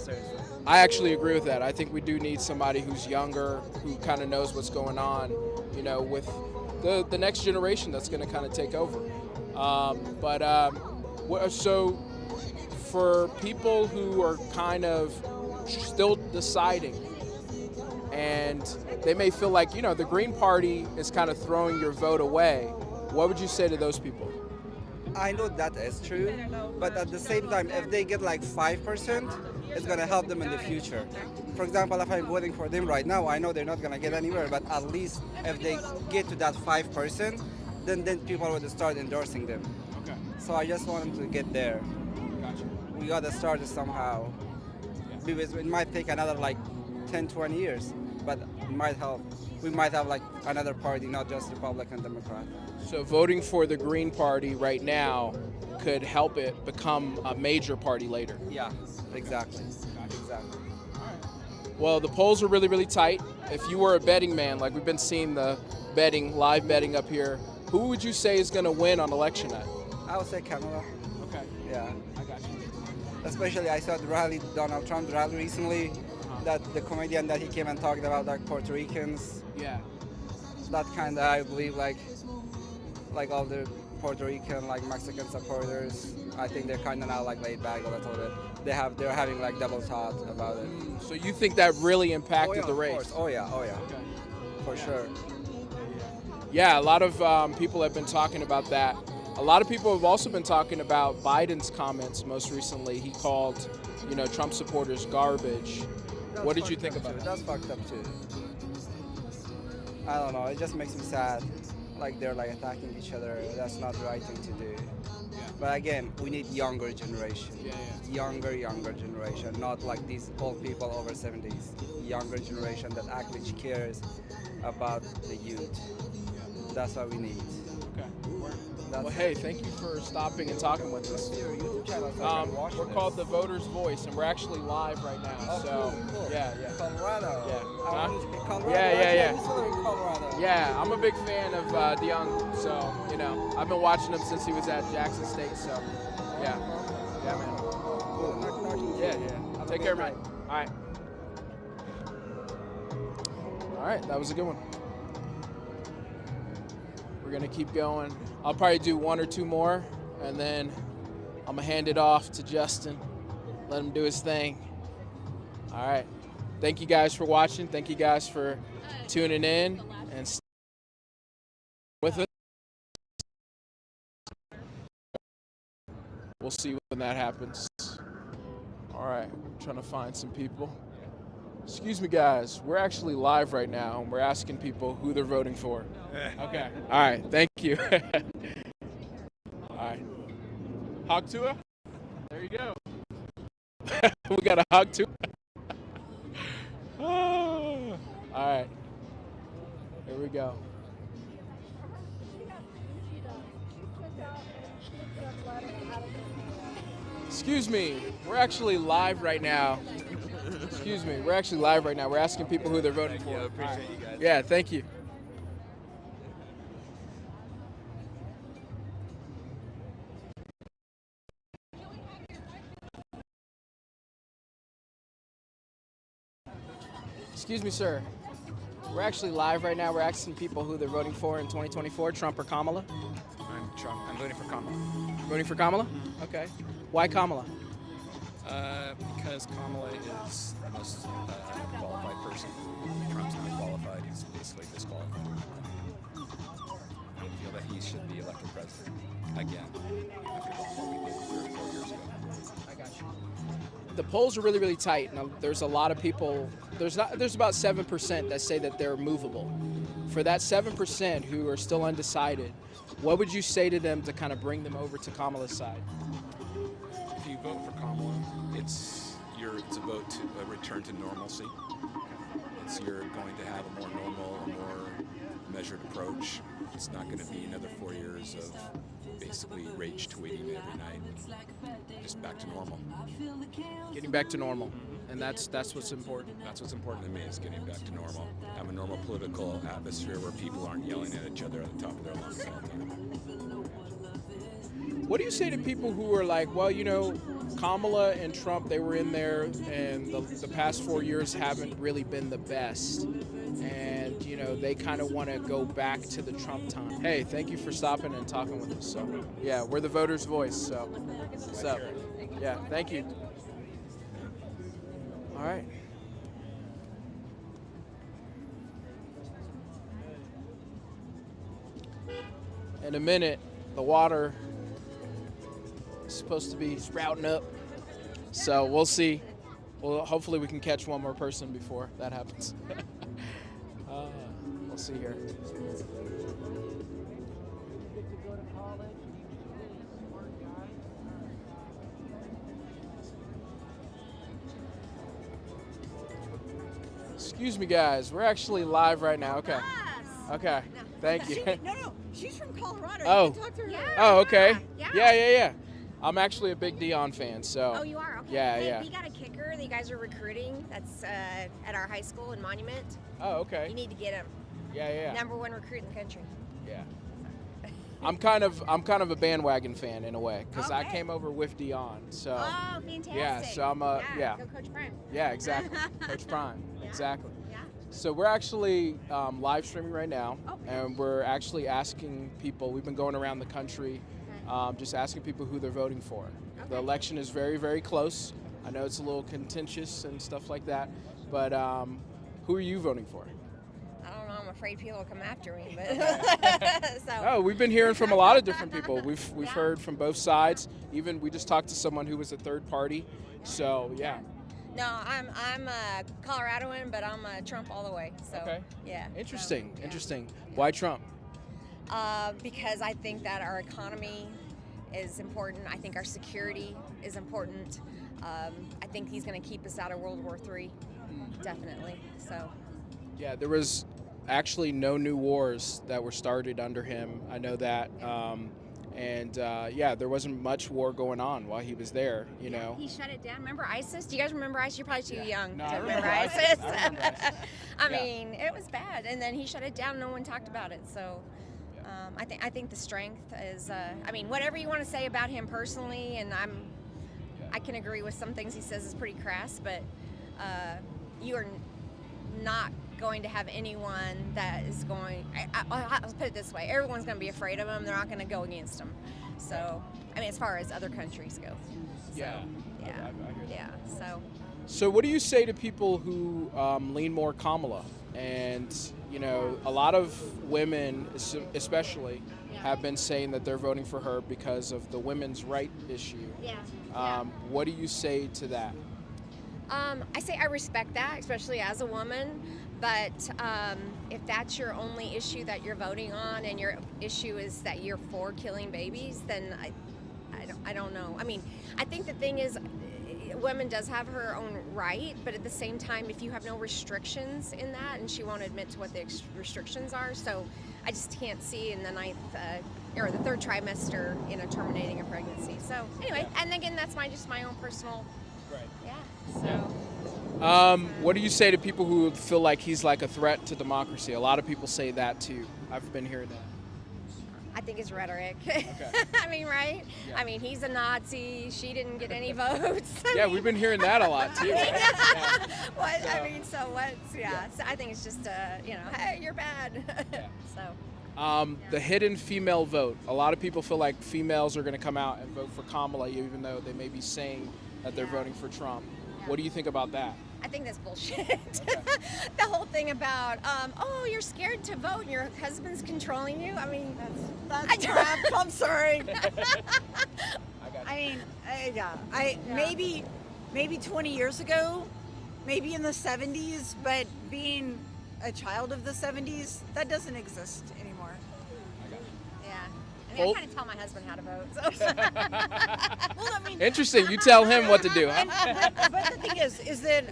Seriously. I actually agree with that. I think we do need somebody who's younger, who kind of knows what's going on, with the next generation that's going to kind of take over. So for people who are kind of still deciding, and they may feel like, the Green Party is kind of throwing your vote away, what would you say to those people? I know that is true, but at the same time, if they get like 5%, it's going to help them in the future. For example, if I'm voting for them right now, I know they're not going to get anywhere, but at least if they get to that 5%, then people will start endorsing them. Okay. So I just want them to get there. Gotcha. We got to start it somehow. Because it might take another like 10, 20 years, but it might help. We might have like another party, not just Republican, Democrat. So voting for the Green Party right now could help it become a major party later. Yeah, exactly. Exactly. Well, the polls are really, really tight. If you were a betting man, like we've been seeing the live betting up here, who would you say is going to win on election night? I would say Kamala. Okay. Yeah. I got you. Especially I saw the rally, Donald Trump rally recently, that the comedian that he came and talked about like Puerto Ricans. Yeah. That kind of, I believe, like all the Puerto Rican, like Mexican supporters, I think they're kind of now like laid back a little bit. They're having like double thought about it. So you think that really impacted the race? Of course. Oh yeah. Okay. For sure. Yeah, a lot of people have been talking about that. A lot of people have also been talking about Biden's comments most recently. He called, Trump supporters garbage. What did you think about that? That's fucked up too. I don't know. It just makes me sad. Like they're like attacking each other. That's not the right thing to do. Yeah. But again, we need younger generation. Yeah. Younger generation, not like these old people over 70s. Younger generation that actually cares about the youth. That's what we need. Okay. Well, hey, thank you for stopping and talking with us. Your YouTube channel, we're called The Voter's Voice, and we're actually live right now. Oh, so, cool. Yeah. Colorado. Yeah. I want to speak Colorado. Yeah. Colorado. Yeah, I'm a big fan of DeYoung, so, I've been watching him since he was at Jackson State, so, yeah. Yeah, man. Cool. Yeah. Take care, man. All right. All right, that was a good one. We're going to keep going. I'll probably do one or two more, and then I'm going to hand it off to Justin. Let him do his thing. All right. Thank you guys for watching. Thank you guys for tuning in and staying with us. We'll see when that happens. All All right, trying to find some people. Excuse me, guys. We're actually live right now, and we're asking people who they're voting for. Okay. All right. Thank you. All right. Hog Tua? There you go. We got a Hog Tua. All right. Here we go. Excuse me. We're actually live right now. Excuse me. We're actually live right now. We're asking people who they're voting for. I appreciate you guys. Yeah, thank you. Excuse me, sir. We're actually live right now. We're asking people who they're voting for in 2024, Trump or Kamala. I'm Trump. I'm voting for Kamala. Voting for Kamala? Okay. Why Kamala? Because Kamala is the most qualified person. Trump's not qualified. He's basically disqualified. I feel that he should be elected president again after what we did 3 or 4 years ago. I got you. The polls are really, really tight. Now, there's a lot of people. There's about 7% that say that they're movable. For that 7% who are still undecided, what would you say to them to kind of bring them over to Kamala's side? If you vote for Kamala, it's a vote to a return to normalcy. You're going to have a more normal, a more measured approach. It's not going to be another 4 years of basically rage tweeting every night. Just back to normal. Getting back to normal, and that's what's important. That's what's important to me, is getting back to normal. Have a normal political atmosphere where people aren't yelling at each other at the top of their lungs all the time. What do you say to people who are like, well, you know, Kamala and Trump, they were in there, and the past 4 years haven't really been the best, and you know, they kind of want to go back to the Trump time. Hey, thank you for stopping and talking with us. So yeah, we're the voters' voice. So yeah, thank you. All right. In a minute, the water is supposed to be sprouting up, so we'll see. Well, hopefully we can catch one more person before that happens. We'll see here. Excuse me, guys. We're actually live right now. Okay. Okay. Thank you. No, she's from Colorado. Oh. You can talk to her. Oh, okay. Yeah. I'm actually a big Dion fan, so. Oh, you are? Okay. Yeah, Hey, yeah. We got a kicker that you guys are recruiting that's at our high school in Monument. Oh, okay. You need to get him. Yeah. #1 recruit in the country. Yeah. I'm kind of a bandwagon fan in a way, because I Okay. came over with Dion, so. Oh, fantastic. Yeah, so I'm yeah. Go Coach Prime. Yeah, exactly. Coach Prime. Yeah. Exactly. Yeah. So we're actually live streaming right now, Okay. and we're actually asking people. We've been going around the country, just asking people who they're voting for. The election is very, very close. I know it's a little contentious and stuff like that, but who are you voting for? I don't know. I'm afraid people will come after me, but so. Oh, we've been hearing from a lot of different people. We've heard from both sides. Even we just talked to someone who was a third party. So yeah. No, I'm a Coloradoan, but I'm a Trump all the way. So Okay. yeah. Interesting. Interesting. Why Trump? Because I think that our economy is important. I think our security is important. I think he's going to keep us out of World War III, definitely. So. Yeah, there was actually no new wars that were started under him. I know that. Yeah, there wasn't much war going on while he was there, you know. He shut it down. Remember ISIS? Do you guys remember ISIS? You're probably too young No, to I remember remember ISIS. ISIS. I remember ISIS. I Yeah. mean, it was bad. And then he shut it down. No one talked about it. So I think the strength is, I mean, whatever you want to say about him personally, and I can agree with some things he says is pretty crass, but you are not going to have anyone that is going, I'll put it this way, everyone's going to be afraid of him. They're not going to go against him. So, I mean, as far as other countries go. Yeah. Yeah. I hear that. Yeah. So what do you say to people who lean more Kamala? And, you know, a lot of women, especially, have been saying that they're voting for her because of the women's right issue. Yeah. What do you say to that? I say I respect that, especially as a woman. But if that's your only issue that you're voting on, and your issue is that you're for killing babies, then I don't know. I mean, I think the thing is, women does have her own right, but at the same time, if you have no restrictions in that, and she won't admit to what the restrictions are, so I just can't see in the ninth or the third trimester, terminating a pregnancy. So anyway, and again, that's just my own personal. Right. Yeah. So. What do you say to people who feel like he's like a threat to democracy? A lot of people say that too. I've been hearing that. I think it's rhetoric. Okay. I mean, right? Yeah. I mean, he's a Nazi. She didn't get any votes. We've been hearing that a lot too. What? So, I mean, so what's? Yeah. So I think it's just hey, you're bad. So. The hidden female vote. A lot of people feel like females are going to come out and vote for Kamala, even though they may be saying that they're voting for Trump. What do you think about that? I think that's bullshit. The whole thing about, you're scared to vote and your husband's controlling you. I mean, that's crap. I'm sorry. Maybe 20 years ago, maybe in the 70s, but being a child of the 70s, that doesn't exist anymore. I mean, I kind of tell my husband how to vote. So. Interesting. You tell him what to do. Huh? But the thing is that,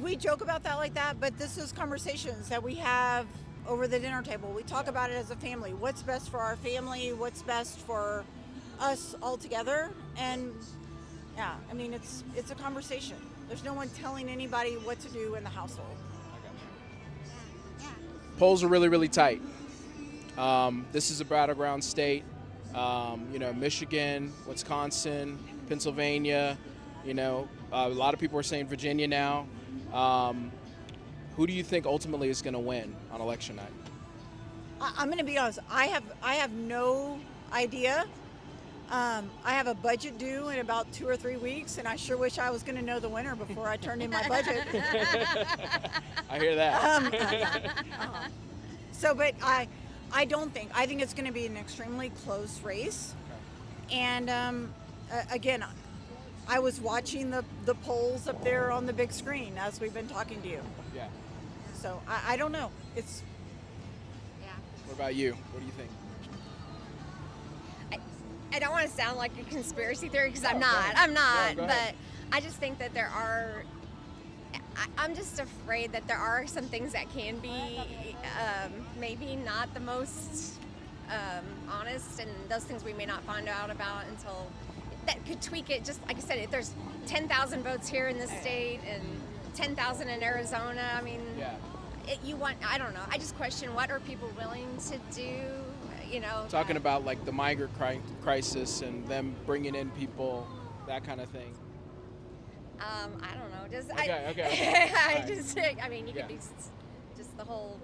we joke about that like that, but this is conversations that we have over the dinner table. We talk about it as a family. What's best for our family? What's best for us all together? And it's a conversation. There's no one telling anybody what to do in the household. Polls are really, really tight. This is a battleground state. Michigan, Wisconsin, Pennsylvania. A lot of people are saying Virginia now. Who do you think ultimately is going to win on election night? I'm going to be honest. I have no idea. I have a budget due in about 2 or 3 weeks, and I sure wish I was going to know the winner before I turned in my budget. I hear that. But I think it's going to be an extremely close race. And again, I was watching the polls up there on the big screen as we've been talking to you. Yeah. So I don't know. Yeah. What about you? What do you think? I don't want to sound like a conspiracy theory because I'm not. But I just think that there are. I'm just afraid that there are some things that can be maybe not the most honest, and those things we may not find out about until that could tweak it. Just like I said, if there's 10,000 votes here in this state and 10,000 in Arizona, I mean, I don't know. I just question, what are people willing to do? Talking about like the migrant crisis and them bringing in people, that kind of thing. I don't know. Okay. I mean, you could be just the whole,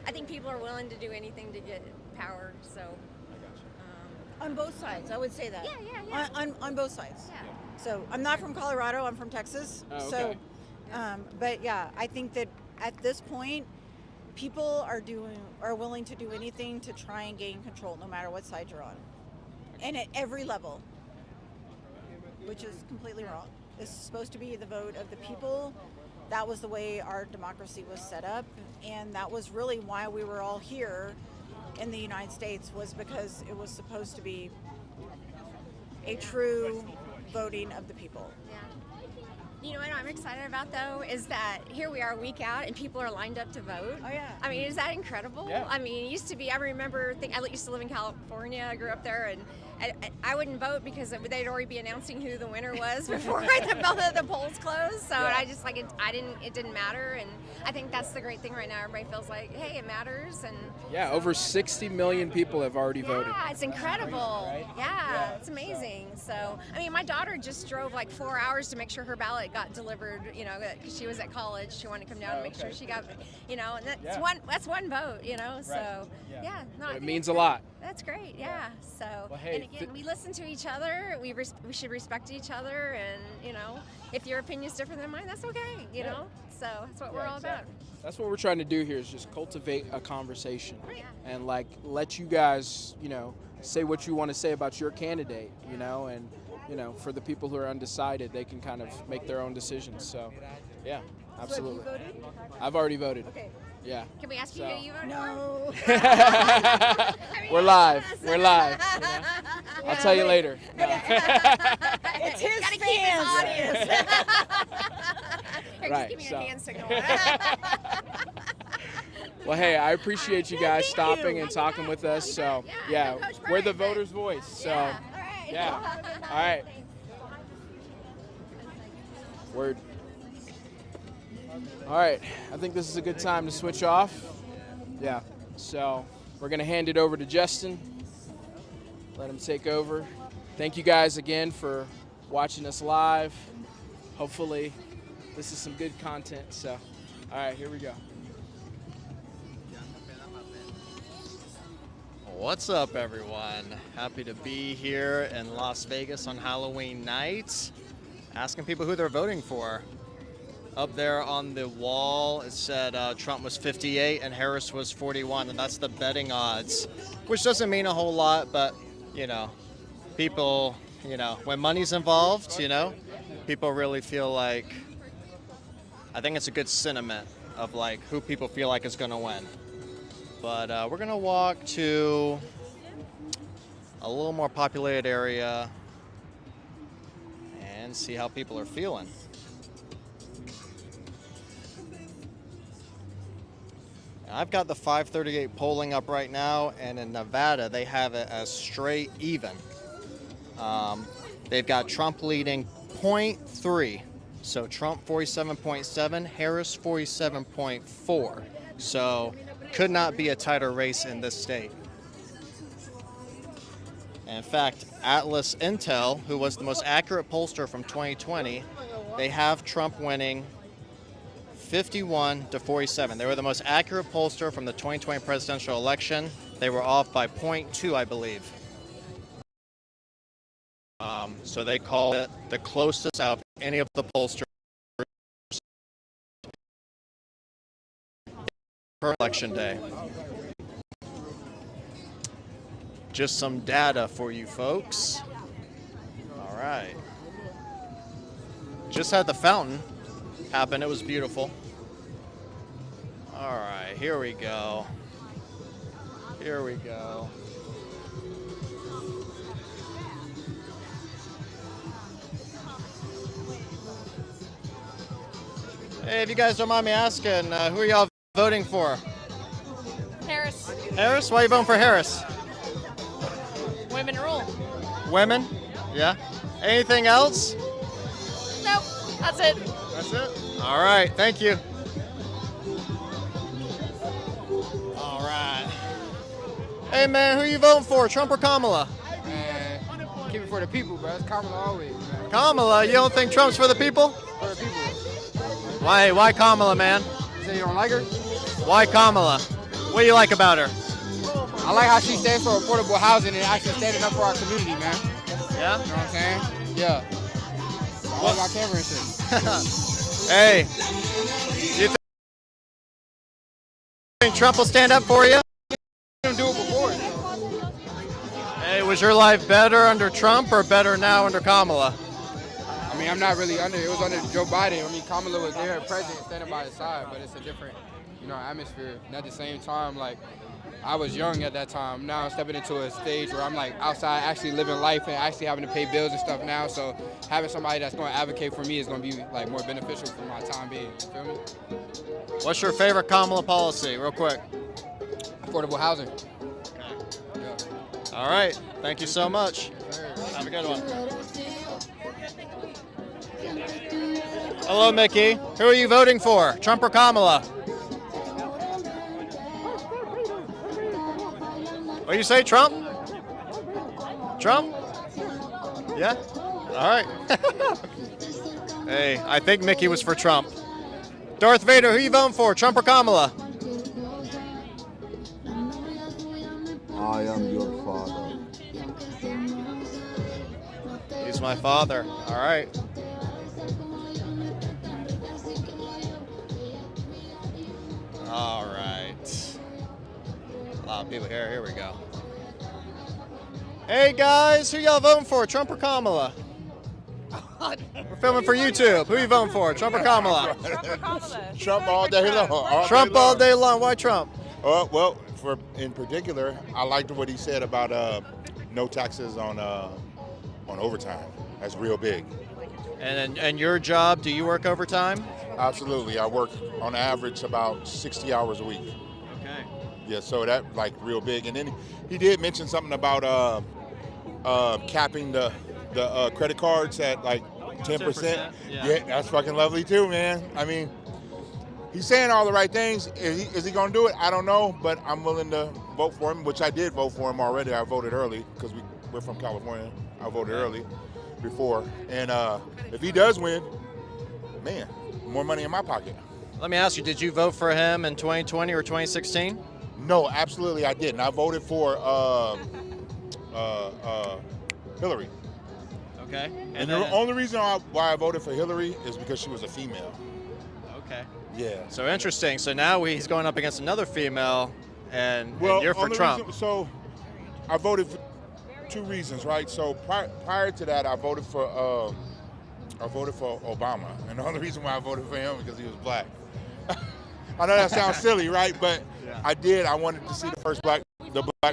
I think people are willing to do anything to get power, so. On both sides, I would say that. Yeah. On both sides. Yeah. So I'm not from Colorado, I'm from Texas. Oh, okay. So, but yeah, I think that at this point, people are willing to do anything to try and gain control, no matter what side you're on. And at every level, which is completely wrong. It's supposed to be the vote of the people. That was the way our democracy was set up, and that was really why we were all here in the United States, was because it was supposed to be a true voting of the people. Yeah. You know what I'm excited about, though, is that here we are a week out and people are lined up to vote. Oh, yeah. I mean, is that incredible? Yeah. I mean, it used to be, I remember, I used to live in California. I grew up there, and I wouldn't vote because they'd already be announcing who the winner was before the polls closed. So I just, it didn't matter. And I think that's the great thing right now. Everybody feels like, hey, it matters. And over 60 million people have already voted. Yeah, it's incredible. Right? Yeah, it's amazing. So, I mean, my daughter just drove like 4 hours to make sure her ballot got delivered, because she was at college. She wanted to come down and make sure she got, and that's one vote, so no, It means a lot. That's great, yeah. So, well, hey, and again, we listen to each other. We should respect each other, and if your opinion's different than mine, that's okay. So that's what we're all about. That's what we're trying to do here, is just cultivate a conversation and let you guys, say what you want to say about your candidate, and you know, for the people who are undecided, they can kind of make their own decisions. So, yeah, absolutely. So have you voted? I've already voted. Okay. Yeah. Can we ask you who you voted No. We're live. We're live. You know? I'll tell you later. No. It's his Gotta keep his fans. audience. Here, Right, just give me so. your hand signal. Well, hey, I appreciate you guys stopping and talking with us. So, yeah, we're the voters' voice. So, yeah. All right. Word. All right. I think this is a good time to switch off. Yeah. So, we're going to hand it over to Justin. Let him take over. Thank you guys again for watching us live. Hopefully, this is some good content. So, all right, here we go. What's up, everyone? Happy to be here in Las Vegas on Halloween night, asking people who they're voting for. Up there on the wall, it said Trump was 58 and Harris was 41, and that's the betting odds, which doesn't mean a whole lot, but, you know, people, you know, when money's involved, you know, people really feel like, I think it's a good sentiment of, like, who people feel like is going to win. But we're going to walk to a little more populated area and see how people are feeling. I've got the 538 polling up right now, and in Nevada, they have it as straight even. They've got Trump leading 0.3. So Trump 47.7, Harris 47.4. So could not be a tighter race in this state. And in fact, Atlas Intel, who was the most accurate pollster from 2020, they have Trump winning 51 to 47. They were the most accurate pollster from the 2020 presidential election. They were off by 0.2, I believe. So they call it the closest out of any of the pollsters for election day. Just some data for you folks. All right. Just had the fountain happen. It was beautiful. All right, here we go. Here we go. Hey, if you guys don't mind me asking, who are y'all voting for? Harris. Harris? Why are you voting for Harris? Women rule. Women? Yeah. Anything else? Nope. That's it. That's it? All right. Thank you. All right. Hey, man, who are you voting for, Trump or Kamala? Man, keep it for the people, bro. It's Kamala always, man. Kamala? You don't think Trump's for the people? For the people. Why Kamala, man? You say you don't like her? Why Kamala? What do you like about her? I like how she stands for affordable housing and actually standing up for our community, man. Yeah? You know what I'm saying? Yeah. All about camera and shit. Hey, you think Trump will stand up for you? He didn't do it before. Hey, was your life better under Trump or better now under Kamala? I mean, I'm not really under. It was under Joe Biden. I mean, Kamala was there, president, standing by his side, but it's a different, you know, atmosphere. And at the same time, like, I was young at that time. Now I'm stepping into a stage where I'm like outside, actually living life and actually having to pay bills and stuff now. So having somebody that's going to advocate for me is going to be like more beneficial for my time being. You feel me? What's your favorite Kamala policy, real quick? Affordable housing. Yeah. All right. Thank you so much. Have a good one. Hello, Mickey. Who are you voting for, Trump or Kamala? What do you say, Trump? Trump? Yeah? All right. Hey, I think Mickey was for Trump. Darth Vader, who are you voting for, Trump or Kamala? I am your father. He's my father. All right. All right. A lot of people here. Here we go. Hey guys, who y'all voting for, Trump or Kamala? We're filming for YouTube. Who are you voting for, Trump or Kamala? Trump all day long. Trump all day long. Why Trump? Well, in particular, I liked what he said about no taxes on overtime. That's real big. And your job? Do you work overtime? Absolutely. I work on average about 60 hours a week. Okay. Yeah, so that like real big. And then he did mention something about capping the credit cards at like 10%. Yeah, that's fucking lovely too, man. I mean, he's saying all the right things. Is he going to do it? I don't know, but I'm willing to vote for him, which I did vote for him already. I voted early because we're from California. I voted early before. And if he does win, man, more money in my pocket. Let me ask you, did you vote for him in 2020 or 2016? No, absolutely I didn't. I voted for Hillary. Okay. And the only reason why I voted for Hillary is because she was a female. Okay. Yeah. So interesting. So now he's going up against another female, and you're for Trump. So I voted for 2 reasons, right? So prior to that, I voted for Obama, and the only reason why I voted for him because he was black. I know that sounds silly, right? But I did. I wanted to see the first black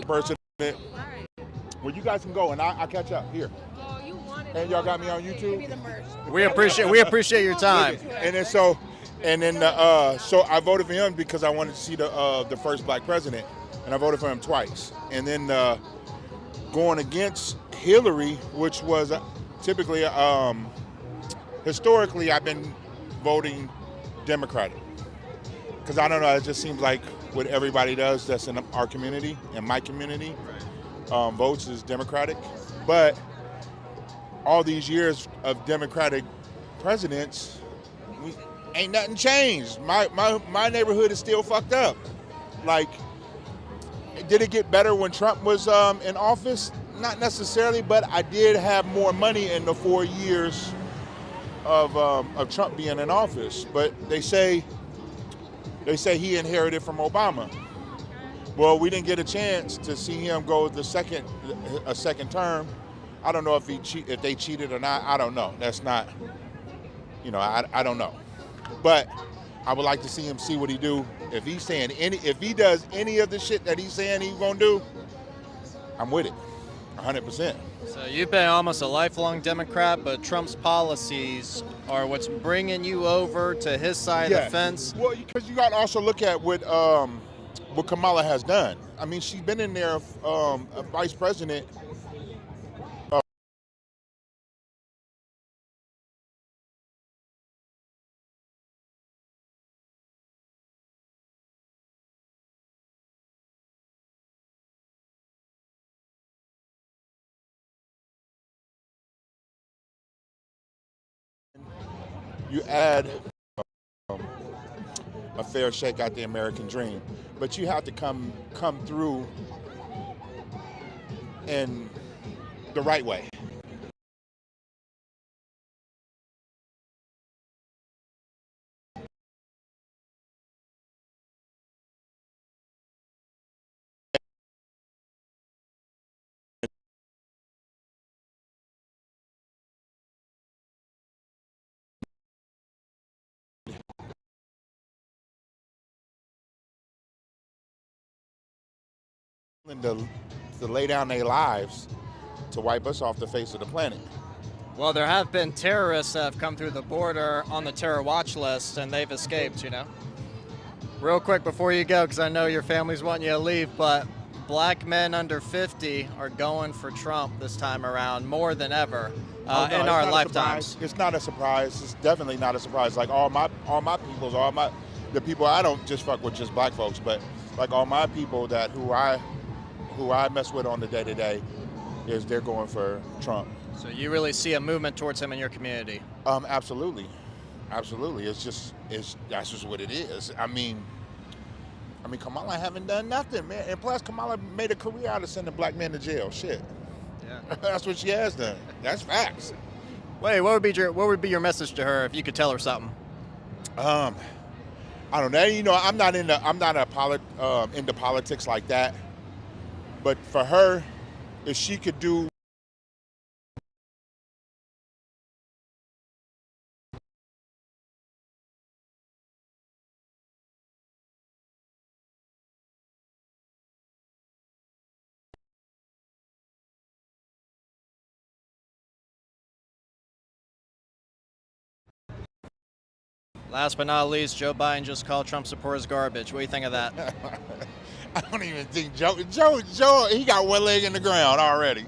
person. Well, you guys can go, and I'll catch up here. And y'all got me on YouTube. We appreciate your time. And then so I voted for him because I wanted to see the first black president, and I voted for him twice. And then going against Hillary, which was typically historically I've been voting Democratic because I don't know. It just seems like what everybody does that's in our community, in my community, votes is Democratic. But all these years of Democratic presidents, ain't nothing changed. My neighborhood is still fucked up. Like, did it get better when Trump was in office? Not necessarily, but I did have more money in the 4 years of Trump being in office. But they say he inherited from Obama. Well, we didn't get a chance to see him go a second term. I don't know if they cheated or not. I don't know. That's not, I don't know. But I would like to see him see what he do. If he does any of the shit that he's saying he's gonna do, I'm with it, 100%. So you've been almost a lifelong Democrat, but Trump's policies are what's bringing you over to his side of the fence. Well, because you got to also look at what Kamala has done. I mean, she's been in there, a vice president. You add a fair shake at the American dream, but you have to come through in the right way. To lay down their lives to wipe us off the face of the planet. Well, there have been terrorists that have come through the border on the terror watch list, and they've escaped, Real quick before you go, because I know your family's wanting you to leave, but black men under 50 are going for Trump this time around more than ever in our lifetimes. It's not a surprise. It's definitely not a surprise. Like all my peoples, the people I don't just fuck with just black folks, but like all my people who I mess with on the day-to-day is they're going for Trump. So you really see a movement towards him in your community? Absolutely. That's just what it is. I mean, Kamala haven't done nothing, man. And plus, Kamala made a career out of sending black men to jail. Shit. Yeah. That's what she has done. That's facts. Wait, what would be your message to her if you could tell her something? I don't know. I'm not into politics like that. But for her, if she could do Last but not least, Joe Biden just called Trump supporters garbage. What do you think of that? I don't even think Joe, he got one leg in the ground already.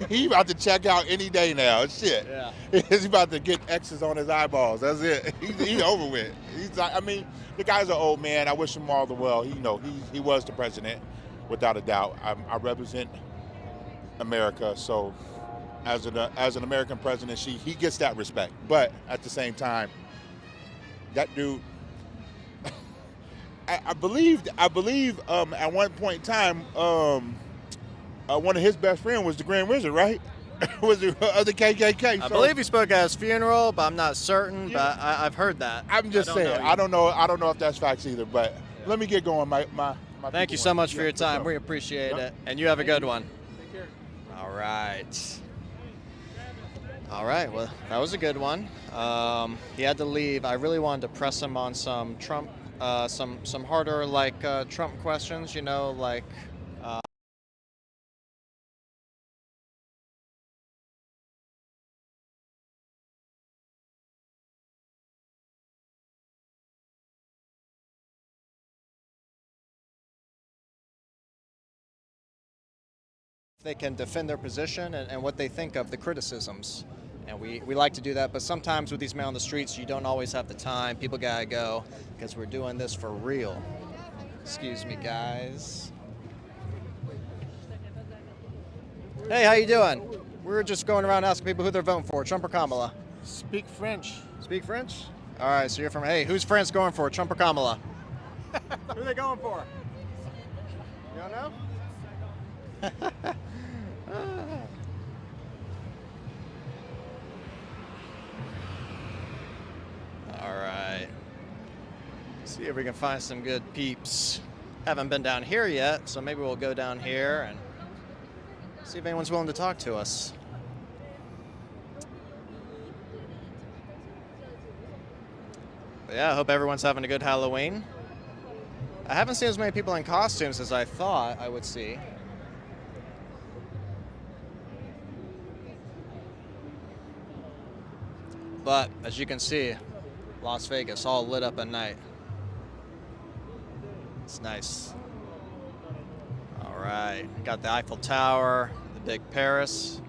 He about to check out any day now. Shit. Yeah. He's about to get X's on his eyeballs. That's it. He's over with. He's like, I mean, the guy's an old man. I wish him all the well. He was the president, without a doubt. I represent America, so as an American president, he gets that respect. But at the same time, that dude, I believe at one point in time, one of his best friends was the Grand Wizard, right? Was the other KKK? I believe he spoke at his funeral, but I'm not certain. Yeah. But I've heard that. I'm just saying. I don't know if that's facts either. But let me get going. My Thank you so much for your time. sure. We appreciate it, and you have a good one. Take care. All right. All right. Well, that was a good one. He had to leave. I really wanted to press him on some Trump, some harder Trump questions. You know, like. They can defend their position and what they think of the criticisms. And we like to do that, but sometimes with these men on the streets, you don't always have the time. People gotta go because we're doing this for real. Excuse me, guys. Hey, how you doing? We're just going around asking people who they're voting for, Trump or Kamala. Speak French. Speak French? All right, so you're from, hey, who's France going for, Trump or Kamala? Who are they going for? You don't know? All right. See if we can find some good peeps. Haven't been down here yet, so maybe we'll go down here and see if anyone's willing to talk to us. But yeah, I hope everyone's having a good Halloween. I haven't seen as many people in costumes as I thought I would see. But as you can see, Las Vegas all lit up at night. It's nice. All right, got the Eiffel Tower, the big Paris.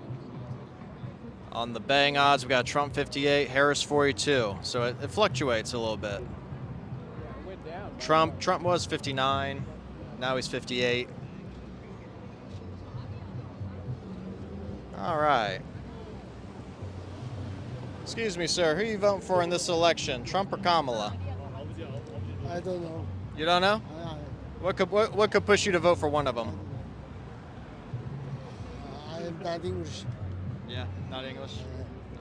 On the betting odds, we got Trump 58, Harris 42. So it fluctuates a little bit. Trump was 59, now he's 58. All right. Excuse me, sir. Who are you voting for in this election, Trump or Kamala? I don't know. You don't know? What could push you to vote for one of them? I am not English. Yeah, not English?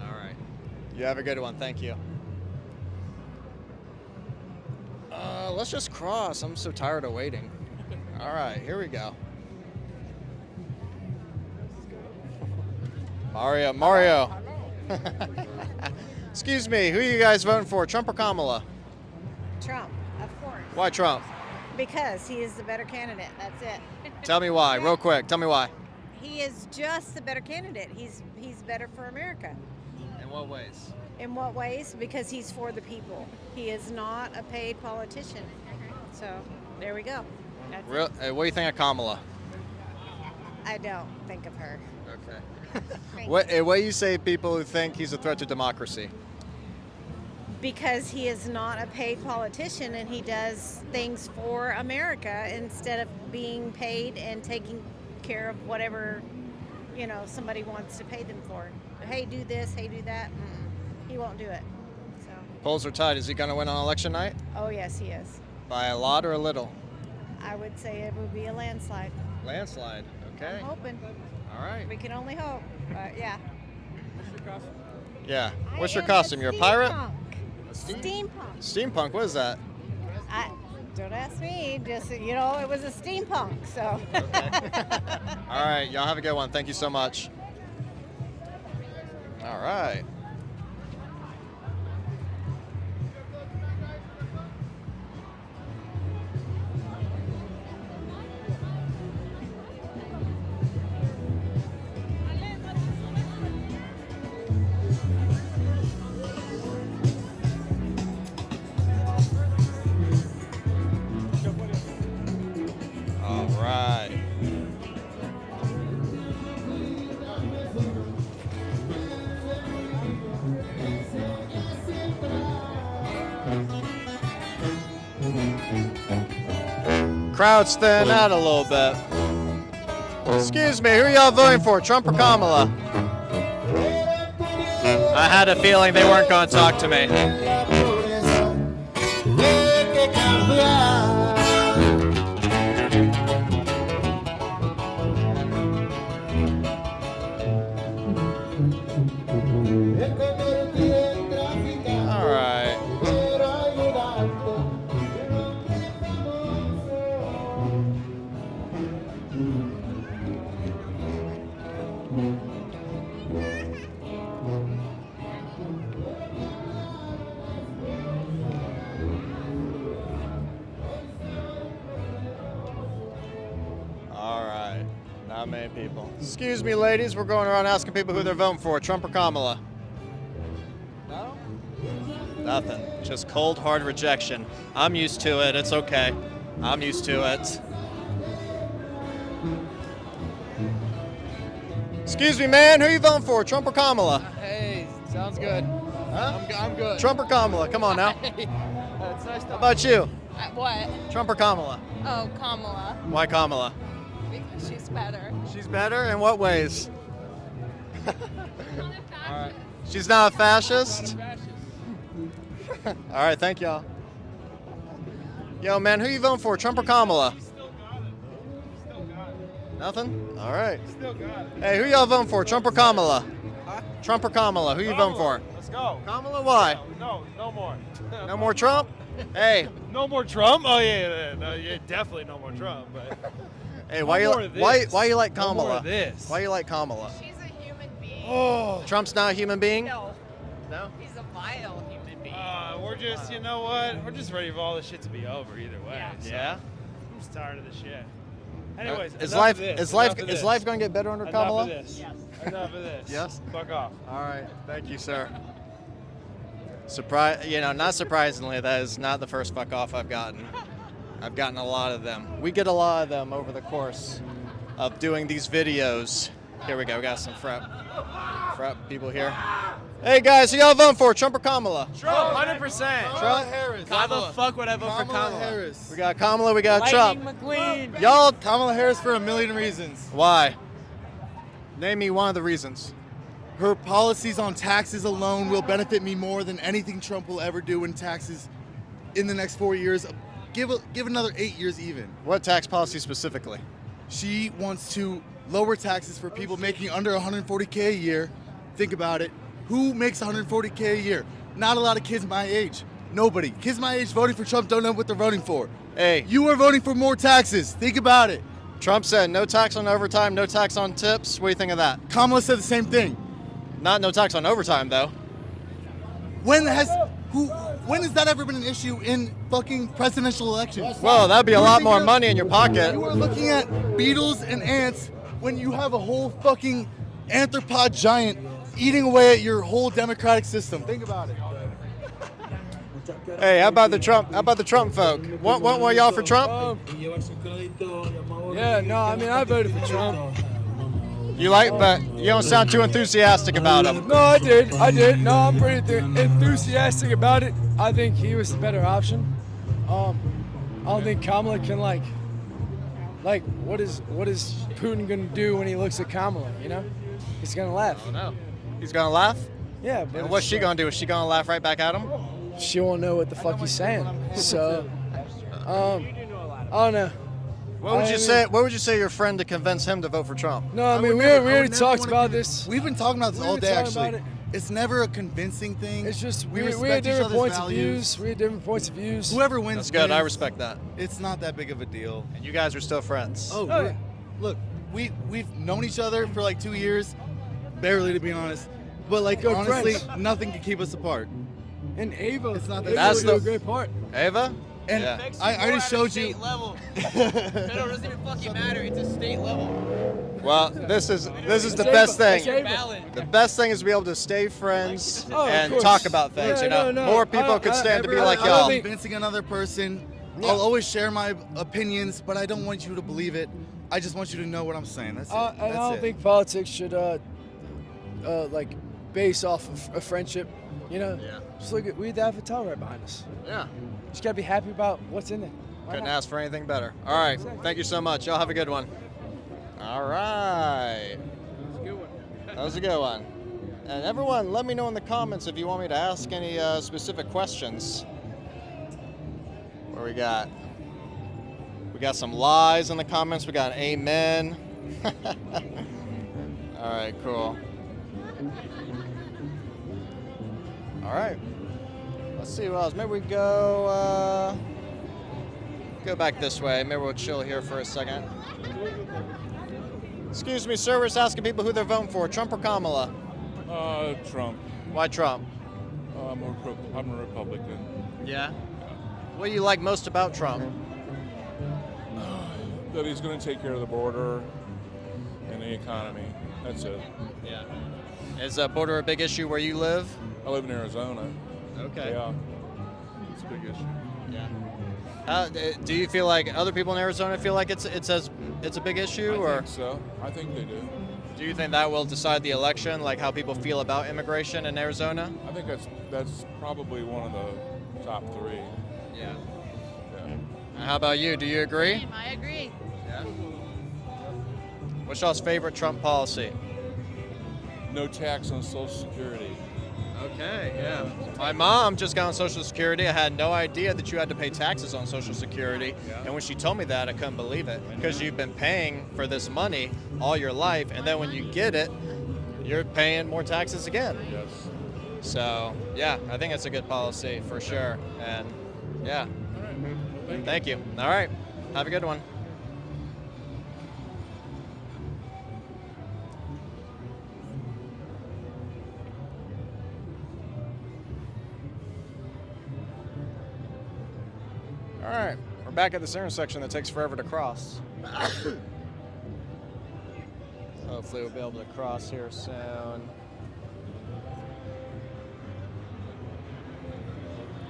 All right. You have a good one. Thank you. Let's just cross. I'm so tired of waiting. All right, here we go. Mario. Excuse me, who are you guys voting for, Trump or Kamala? Trump, of course. Why Trump? Because he is the better candidate. That's it. Tell me why, real quick. Tell me why. He is just the better candidate. He's better for America. In what ways? In what ways? Because he's for the people. He is not a paid politician. So there we go. That's it. What do you think of Kamala? I don't think of her. Okay. What do you say people who think he's a threat to democracy? Because he is not a paid politician and he does things for America instead of being paid and taking care of whatever, somebody wants to pay them for. Hey, do this, hey, do that. He won't do it. So. Polls are tight. Is he going to win on election night? Oh, yes, he is. By a lot or a little? I would say it would be a landslide. Landslide, okay. I'm hoping. All right. We can only hope, but yeah. What's your costume? Yeah. What's your costume? You're a pirate? Steampunk. Steampunk? What is that? Don't ask me. Just, it was a steampunk, so. All right. Y'all have a good one. Thank you so much. All right. right. Crowd's thin out a little bit. Excuse me, who are y'all voting for, Trump or Kamala? I had a feeling they weren't going to talk to me. All right. All right. Not many people. Excuse me, ladies. We're going around asking people who they're voting for, Trump or Kamala. No? Nothing. Just cold, hard rejection. I'm used to it. It's okay. I'm used to it. Excuse me, man. Who are you voting for, Trump or Kamala? Hey, sounds good. Huh? I'm good. Trump or Kamala? Come on now. It's nice How about you? What? Trump or Kamala? Oh, Kamala. Why Kamala? Because she's better. She's better? In what ways? She's not a fascist? All right, thank y'all. Yo, man, who you voting for, Trump or Kamala? Nothing? All right. Hey, who y'all voting for, Trump or Kamala? Trump or Kamala? Who you voting for? Let's go. Kamala, why? No more. No more Trump? Hey. No more Trump? Oh yeah, no, yeah, definitely no more Trump. But Hey, why you like Kamala? No more of this. Why you like Kamala? She's a human being. Oh. Trump's not a human being? No. No? He's a vile human being. We're just, you know what? We're just ready for all this shit to be over either way. Yeah. So Yeah? I'm just tired of this shit. Anyways, Is enough life of this, is enough life of is this. life going to get better under Enough Kamala? of this. Yes. Enough of this. Yes? Fuck off. All right. Thank you, sir. Not surprisingly, that is not the first fuck off I've gotten. I've gotten a lot of them. We get a lot of them over the course of doing these videos. Here we go. We got some frep people here. Hey guys, who y'all voting for, Trump or Kamala? Trump, 100%. Trump? Harris. Why the fuck would I vote for Kamala? Harris. We got Kamala. We got Lightning Trump. McQueen. Y'all, Kamala Harris for a million reasons. why? Name me one of the reasons. Her policies on taxes alone will benefit me more than anything Trump will ever do in taxes in the next 4 years. Give another 8 years even. What tax policy specifically? She wants to lower taxes for people making under 140K a year. Think about it. Who makes 140K a year? Not a lot of kids my age. Nobody. Kids my age voting for Trump don't know what they're voting for. Hey. You are voting for more taxes. Think about it. Trump said no tax on overtime, no tax on tips. What do you think of that? Kamala said the same thing. Not no tax on overtime, though. When has that ever been an issue in fucking presidential elections? Well, that'd be a lot more money in your pocket. You are looking at beetles and ants when you have a whole fucking anthropod giant eating away at your whole democratic system. Think about it. Hey, how about the Trump folk? What y'all for Trump? Yeah, no, I mean I voted for Trump. You but you don't sound too enthusiastic about him. No, I did. No, I'm pretty enthusiastic about it. I think he was the better option. I don't think Kamala can like what is Putin gonna do when he looks at Kamala? You know, he's gonna laugh. Oh no, he's gonna laugh. Yeah, but And what's she gonna do? Is she gonna laugh right back at him? she won't know what the fuck he's saying. So, I don't know. What would you say your friend to convince him to vote for Trump? No, I mean we already talked about this. We've been talking about this all day. Actually, it's never a convincing thing. It's just we had different points of views. We had different points of views. Whoever wins, That's good. I wins. respect that. It's not that big of a deal. And you guys are still friends. Oh, yeah. Look, we've known each other for like 2 years, barely to be honest. But like Good honestly, friends. nothing can keep us apart. And Ava, It's not that Ava's big. a great part. Ava? And Yeah. I just showed you. level. Federal doesn't even fucking matter. It's a state level. Well, this is the Ava. best thing. It's Ava. The best thing is to be able to stay friends Oh, of and course. talk about things. Yeah, you know, no, more people could stand to be like I don't y'all. think convincing another person I'll always share my opinions, but I don't want you to believe it. I just want you to know what I'm saying. That's it. And I don't That's it. think politics should like base off of a friendship. You know, just look at we have the Eiffel Tower right behind us. Yeah. Just gotta be happy about what's in it. Why Couldn't not? ask for anything better. All right. Thank you so much. Y'all have a good one. All right. That was a good one. And everyone, let me know in the comments if you want me to ask any specific questions. What we got? We got some lies in the comments. We got amen. All right, cool. All right. Let's see what else. Maybe we go back this way. Maybe we'll chill here for a second. Excuse me, sir. We're just asking people who they're voting for, Trump or Kamala? Trump. Why Trump? I'm a Republican. Yeah? What do you like most about Trump? That he's going to take care of the border and the economy. That's it. Yeah. Is the border a big issue where you live? I live in Arizona. Okay. Yeah. It's a big issue. Yeah. Do you feel like other people in Arizona feel like it's a big issue, or? I think so. I think they do. Do you think that will decide the election, like how people feel about immigration in Arizona? I think that's probably one of the top three. Yeah. How about you? Do you agree? I agree. Yeah. What's y'all's favorite Trump policy? No tax on Social Security. Okay, yeah. My mom just got on Social Security. I had no idea that you had to pay taxes on Social Security. Yeah. And when she told me that, I couldn't believe it. Because you've been paying for this money all your life, and then when you get it, you're paying more taxes again. Yes. So, yeah, I think it's a good policy for sure. And, yeah. All right, man. Well, Thank you. All right. Have a good one. All right, we're back at this intersection that takes forever to cross. Hopefully we'll be able to cross here soon.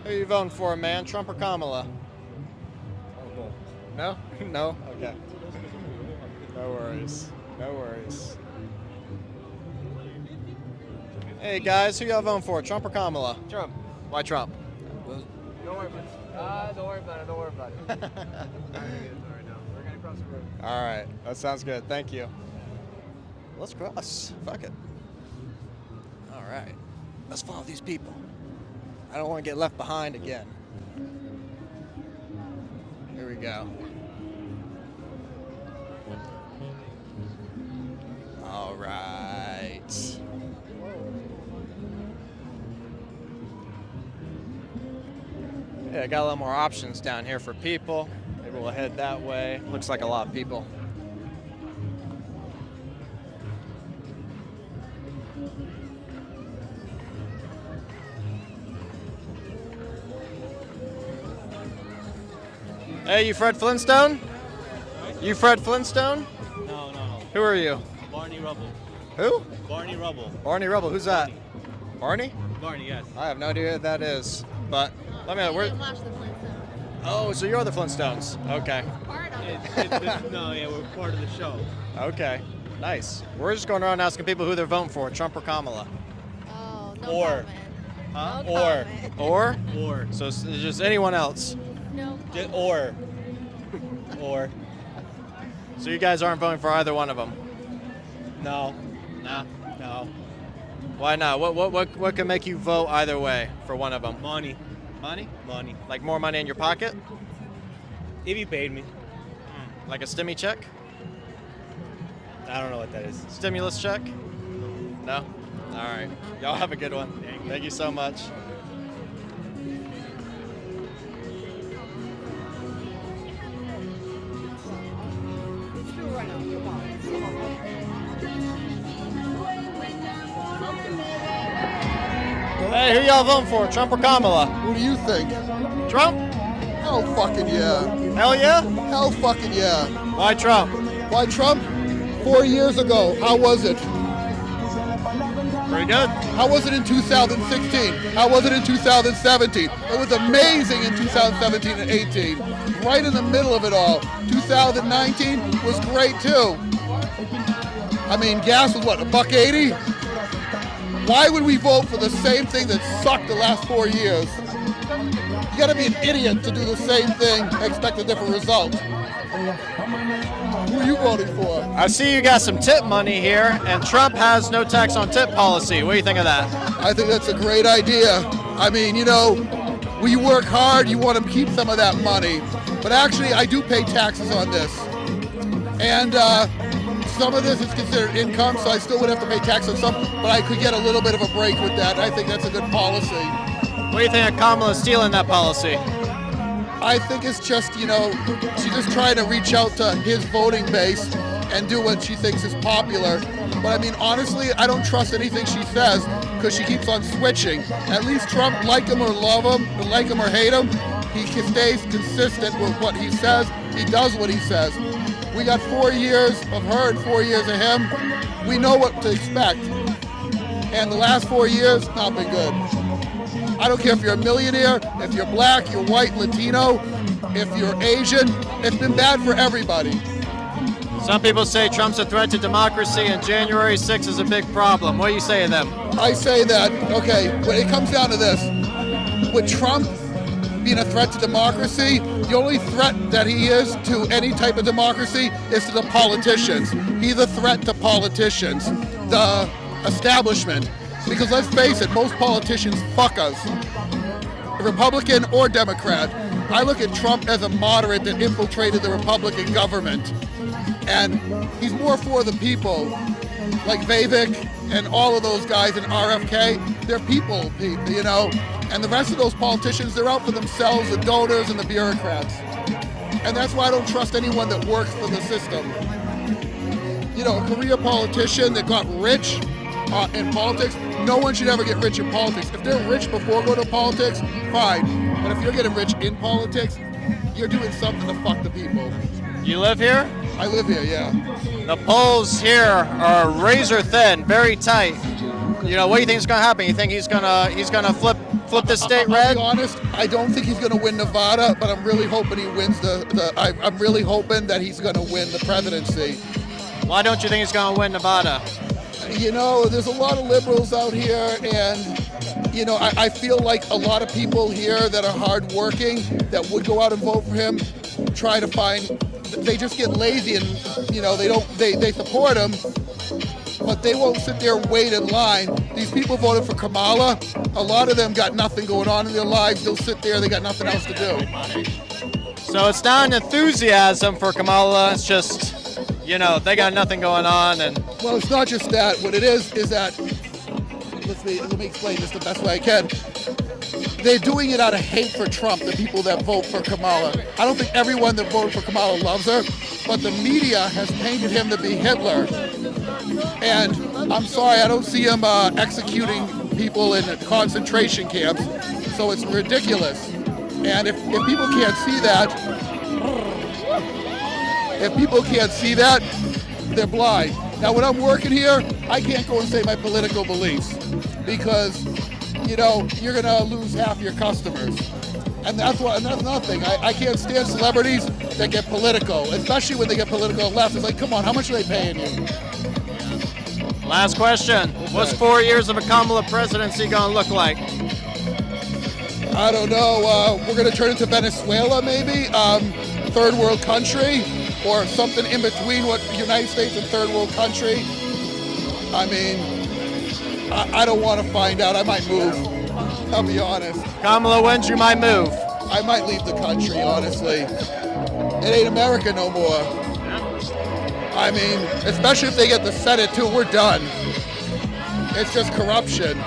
Who are you voting for, man? Trump or Kamala? No? No? Okay. No worries. No worries. Hey guys, who y'all voting for? Trump or Kamala? Trump. Why Trump? Don't worry about it. Don't worry about it. Don't worry about it. We're gonna cross the road. All right, that sounds good. Thank you. Let's cross. Fuck it. All right, let's follow these people. I don't want to get left behind again. Here we go. All right. Yeah, I got a lot more options down here for people. Maybe we'll head that way. Looks like a lot of people. Hey, you Fred Flintstone? You Fred Flintstone? No. Who are you? Barney Rubble. Who? Barney Rubble. Barney Rubble. Who's that? Barney? Barney, yes. I have no idea who that is. But let me know. Oh, so you're the Flintstones. Okay. No, yeah, we're part of the show. Okay. Nice. We're just going around asking people who they're voting for, Trump or Kamala. Oh, no Or. Huh? No comment. Or? Or. So it's just anyone else. No. Or. Or. So you guys aren't voting for either one of them? No. No. Why not? What can make you vote either way for one of them? Money. Money? Money. Like more money in your pocket? If you paid me. Like a stimmy check? I don't know what that is. Stimulus check? No? All right. Y'all have a good one. Thank you so much. Hey, who y'all voting for, Trump or Kamala? Who do you think? Trump? Hell fucking yeah. Hell yeah? Hell fucking yeah. Why Trump? Why Trump? 4 years ago, how was it? Very good. How was it in 2016? How was it in 2017? It was amazing in 2017 and 18. Right in the middle of it all. 2019 was great too. I mean, gas was what, $1.80? Why would we vote for the same thing that sucked the last 4 years? You gotta be an idiot to do the same thing, expect a different result. Who are you voting for? I see you got some tip money here, and Trump has no tax on tip policy. What do you think of that? I think that's a great idea. I mean, you know, when you work hard, you want to keep some of that money. But actually, I do pay taxes on this. And some of this is considered income, so I still would have to pay tax on some, but I could get a little bit of a break with that. I think that's a good policy. What do you think of Kamala stealing that policy? I think it's just, you know, she's just trying to reach out to his voting base and do what she thinks is popular. But I mean, honestly, I don't trust anything she says because she keeps on switching. At least Trump, like him or love him, or like him or hate him, he stays consistent with what he says. He does what he says. We got 4 years of her and 4 years of him. We know what to expect. And the last 4 years, not been good. I don't care if you're a millionaire, if you're black, you're white, Latino, if you're Asian, it's been bad for everybody. Some people say Trump's a threat to democracy and January 6th is a big problem. What do you say to them? I say that, okay, when it comes down to this, with Trump being a threat to democracy, the only threat that he is to any type of democracy is to the politicians. He's a threat to politicians, the establishment. Because let's face it, most politicians fuck us, Republican or Democrat. I look at Trump as a moderate that infiltrated the Republican government. And he's more for the people, like Vader and all of those guys in RFK. They're people, you know. And the rest of those politicians, they're out for themselves, the donors and the bureaucrats. And that's why I don't trust anyone that works for the system. You know, a career politician that got rich in politics, no one should ever get rich in politics. If they're rich before going to politics, fine. But if you're getting rich in politics, you're doing something to fuck the people. You live here? I live here, yeah. The polls here are razor thin, very tight. You know, what do you think is going to happen? You think he's gonna flip this state red? I'll be honest, I don't think he's going to win Nevada, but I'm really hoping he wins I'm really hoping that he's going to win the presidency. Why don't you think he's going to win Nevada? You know, there's a lot of liberals out here, and, you know, I feel like a lot of people here that are hardworking, that would go out and vote for him, try to find, they just get lazy and, you know, they support him, but they won't sit there and wait in line. These people voted for Kamala. A lot of them got nothing going on in their lives. They'll sit there, they got nothing else to do. So it's not an enthusiasm for Kamala, it's just, you know, they got nothing going on. And well, it's not just that. What it is that, let me explain this the best way I can. They're doing it out of hate for Trump, the people that vote for Kamala. I don't think everyone that voted for Kamala loves her, but the media has painted him to be Hitler. And I'm sorry, I don't see him executing people in concentration camps, so it's ridiculous. And if people can't see that, they're blind. Now, when I'm working here, I can't go and say my political beliefs because, you know, you're gonna lose half your customers. And that's another thing. I can't stand celebrities that get political, especially when they get political left. It's like, come on, how much are they paying you? Last question. What's 4 years of a Kamala presidency gonna look like? I don't know. We're gonna turn into Venezuela, maybe? Third world country? Or something in between what United States and third world country. I mean, I don't want to find out. I might move. I'll be honest. Kamala wins, you might move. I might leave the country, honestly. It ain't America no more. I mean, especially if they get the Senate too, we're done. It's just corruption.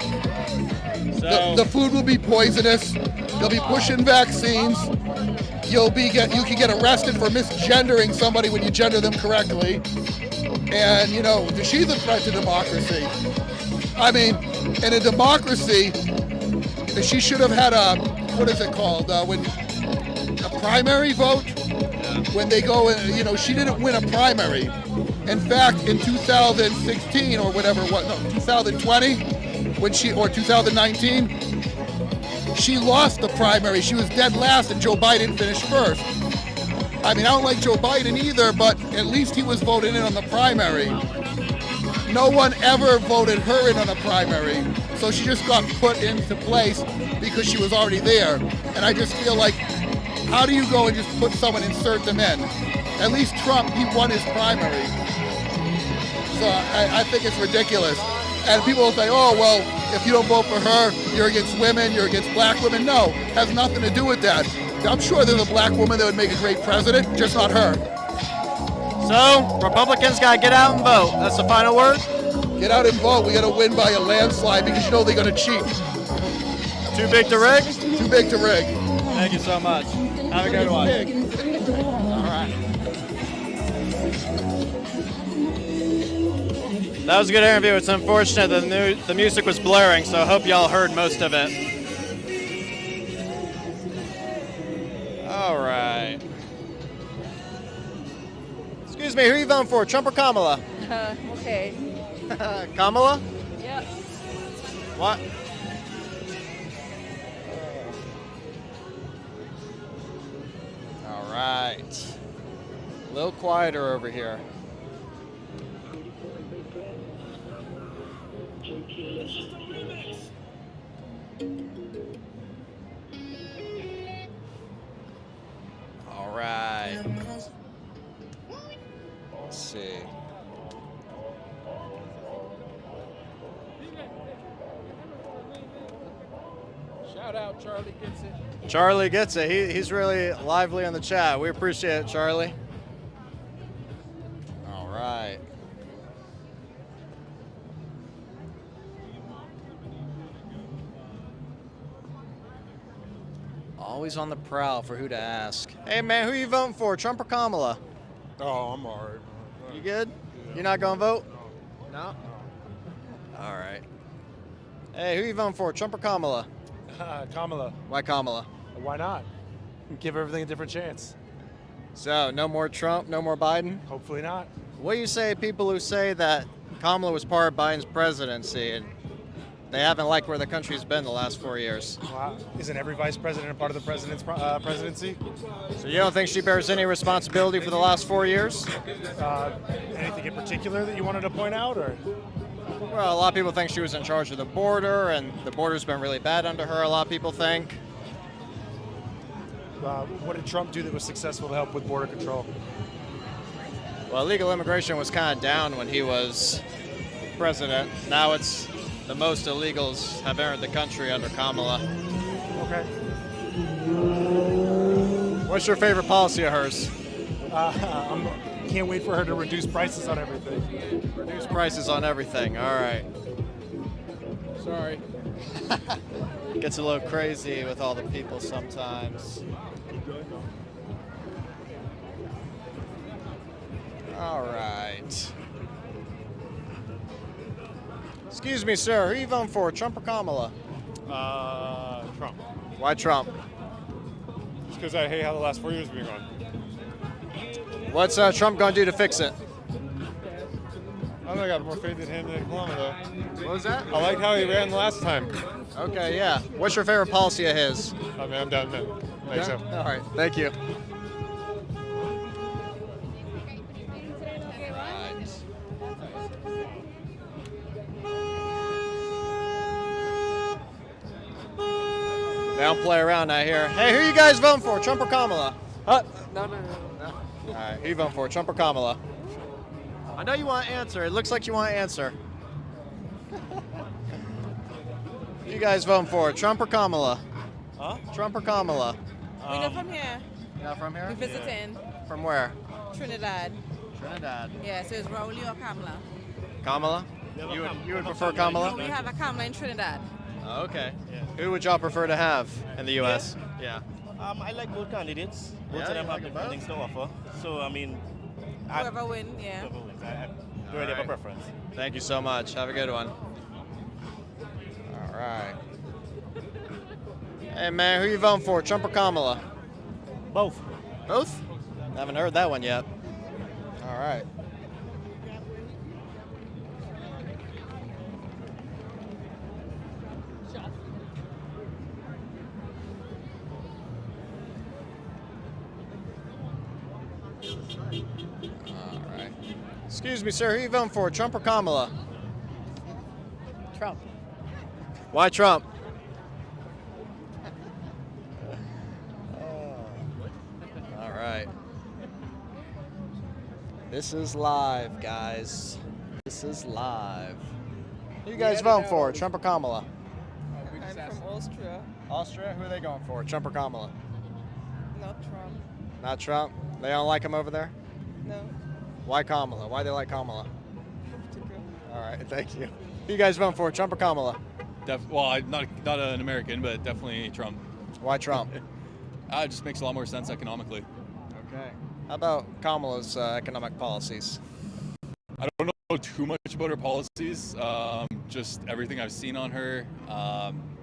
The food will be poisonous. They'll be pushing vaccines. You can get arrested for misgendering somebody when you gender them correctly. And, you know, she's a threat to democracy. I mean, in a democracy, she should have had a, what is it called? A primary vote? When they go, you know, she didn't win a primary. In fact, in 2016 or whatever, 2020, when or 2019, she lost the primary. She was dead last, and Joe Biden finished first. I mean, I don't like Joe Biden either, but at least he was voted in on the primary. No one ever voted her in on a primary, so she just got put into place because she was already there. And I just feel like, how do you go and just put someone, insert them in? At least Trump, he won his primary. So I think it's ridiculous. And people will say, oh, well, if you don't vote for her, you're against women, you're against black women. No, has nothing to do with that. I'm sure there's a black woman that would make a great president, just not her. So, Republicans got to get out and vote. That's the final word? Get out and vote. We got to win by a landslide because you know they're going to cheat. Too big to rig? Too big to rig. Thank you so much. Have a good one. All right. That was a good interview. It's unfortunate that the music was blaring, so I hope y'all heard most of it. All right. Excuse me, who are you voting for, Trump or Kamala? Okay. Kamala? Yep. What? All right. A little quieter over here. All right. Let's see. Shout out, Charlie gets it. Charlie gets it. He's really lively in the chat. We appreciate it, Charlie. All right. Always on the prowl for who to ask. Hey, man, who you voting for, Trump or Kamala? Oh, I'm all right. You good? You're not going to vote? No? All right. Hey, who you voting for, Trump or Kamala? Kamala. Why Kamala? Why not? Give everything a different chance. So, no more Trump, no more Biden? Hopefully not. What do you say to people who say that Kamala was part of Biden's presidency and they haven't liked where the country's been the last 4 years? Well, isn't every vice president a part of the president's presidency? So you don't think she bears any responsibility for the last 4 years? Anything in particular that you wanted to point out, or? Well, a lot of people think she was in charge of the border, and the border's been really bad under her, a lot of people think. What did Trump do that was successful to help with border control? Well, illegal immigration was kind of down when he was president. Now it's the most illegals have entered the country under Kamala. Okay. What's your favorite policy of hers? Can't wait for her to reduce prices on everything. Reduce prices on everything, all right. Sorry. Gets a little crazy with all the people sometimes. All right. Excuse me, sir. Who are you voting for, Trump or Kamala? Trump. Why Trump? Just because I hate how the last 4 years have been gone. What's Trump going to do to fix it? I think I got more faith in him than Kamala, though. What was that? I liked how he ran last time. Okay, yeah. What's your favorite policy of his? I mean, I'm done then. Thanks, Yeah? so. All right, thank you. They don't play around out here. Hey, who are you guys voting for, Trump or Kamala? No. All right, who you voting for, Trump or Kamala? I know you want to answer. It looks like you want to answer. Who you guys voting for, Trump or Kamala? Huh? Trump or Kamala? We're not from here. You're not from here? We're visiting. From where? Trinidad. Trinidad. Yeah, so it's Rowley or Kamala. Kamala? You would prefer Kamala? No, we have a Kamala in Trinidad. Oh, okay. Who would y'all prefer to have in the U.S.? Yeah. I like both candidates. Both Yeah, of them you like have them different things to offer. So, I mean, Whoever wins, yeah. whoever wins. I don't really have a preference. Thank you so much. Have a good one. All right. Hey, man, who you voting for, Trump or Kamala? Both. Both? Haven't heard that one yet. All right. Excuse me, sir. Who you voting for, Trump or Kamala? Trump. Why Trump? All right. This is live, guys. This is live. Who you guys voting for, Trump or Kamala? I'm from Austria. Austria? Who are they going for, Trump or Kamala? Not Trump. Not Trump? They don't like him over there? No. Why Kamala? Why they like Kamala? All right, thank you. Who you guys voting for, Trump or Kamala? Well, I'm not an American, but definitely Trump. Why Trump? It just makes a lot more sense economically. Okay. How about Kamala's economic policies? I don't know too much about her policies. Just everything I've seen on her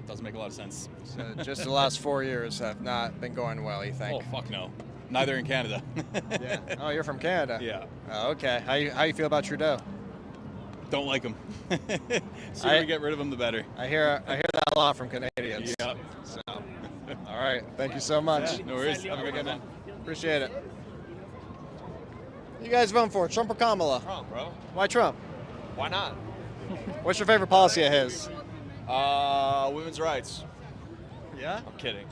doesn't make a lot of sense. So just the last 4 years have not been going well, you think? Oh, fuck no. Neither in Canada. Yeah. Oh, you're from Canada? Yeah. Oh, okay. How you feel about Trudeau? Don't like him. Sooner we get rid of him, the better. I hear that a lot from Canadians. Yeah. So, all right. Thank you so much. Yeah, no worries. Have a good one. Appreciate it. You guys voting for, Trump or Kamala? Trump, bro. Why Trump? Why not? What's your favorite policy of his? Women's rights. Yeah? I'm kidding.